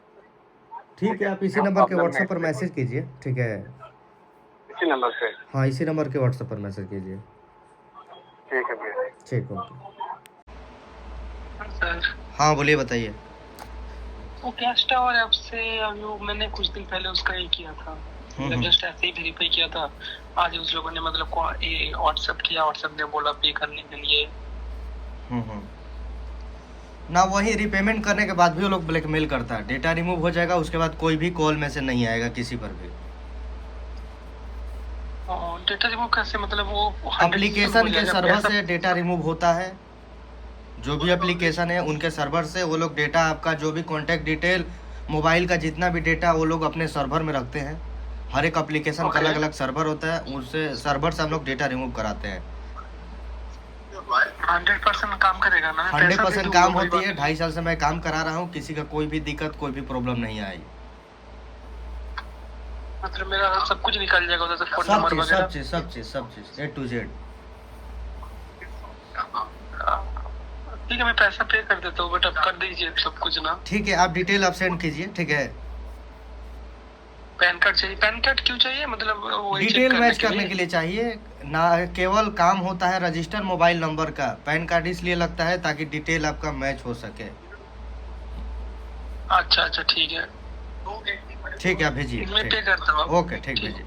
Speaker 1: ठीक है, आप इसी नंबर के व्हाट्सएप पर मैसेज कीजिए, ठीक है?
Speaker 11: इसी नंबर पे?
Speaker 1: हाँ, इसी नंबर के व्हाट्सएप पर मैसेज कीजिए।
Speaker 11: ठीक है भैया।
Speaker 1: ठीक, ओके।
Speaker 12: सर
Speaker 1: हाँ बोलिए, बताइए।
Speaker 12: वो कैश टावर ऐप से अभी मैंने कुछ दिन पहले उसका ये किया था, मतलब जस्ट ऐसे ही वेरीफाई किया था। आज उस लोगों ने मतलब व्हाट्सएप किया, व्हाट्सएप ने बोला पे करने के लिए।
Speaker 1: ना वही रीपेमेंट करने के बाद भी वो लोग ब्लैकमेल करता है, डेटा रिमूव हो जाएगा उसके बाद कोई भी कॉल में से नहीं आएगा किसी पर भी।
Speaker 12: डेटा रिमूव कैसे, मतलब वो
Speaker 1: एप्लीकेशन के सर्वर से डेटा रिमूव होता है, जो भी एप्लीकेशन है उनके सर्वर से वो लोग डेटा, आपका जो भी कॉन्टैक्ट डिटेल, मोबाइल का जितना भी डेटा वो लोग अपने सर्वर में रखते हैं। हर एक एप्लीकेशन का अलग अलग सर्वर होता है, उससे सर्वर से हम लोग डेटा रिमूव कराते हैं।
Speaker 12: 100% काम करेगा ना?
Speaker 1: 100% काम होती है। 2.5 साल से मैं काम करा रहा हूँ, किसी का कोई भी दिक्कत, कोई भी प्रॉब्लम नहीं आई।
Speaker 12: मतलब मेरा सब कुछ निकल जाएगा उधर से, फोन नंबर वगैरह
Speaker 1: सब चीज A to Z।
Speaker 12: ठीक है, मैं पैसा पे कर देता हूँ, बट अब कर दीजिए सब कुछ ना।
Speaker 1: ठीक है, आप डिटेल आप सेंड कीजिए, ठीक है?
Speaker 12: पैन कार्ड चाहिए? पैन कार्ड क्यों चाहिए, मतलब वो
Speaker 1: डिटेल मैच करने के लिए चाहिए ना, केवल काम होता है रजिस्टर मोबाइल नंबर का। पैन कार्ड इसलिए लगता है ताकि डिटेल आपका मैच हो सके।
Speaker 12: अच्छा ठीक है,
Speaker 1: ठीक है, आप भेजिए।
Speaker 12: मैं पे करता हूँ।
Speaker 1: ओके, ठीक, भेजिए।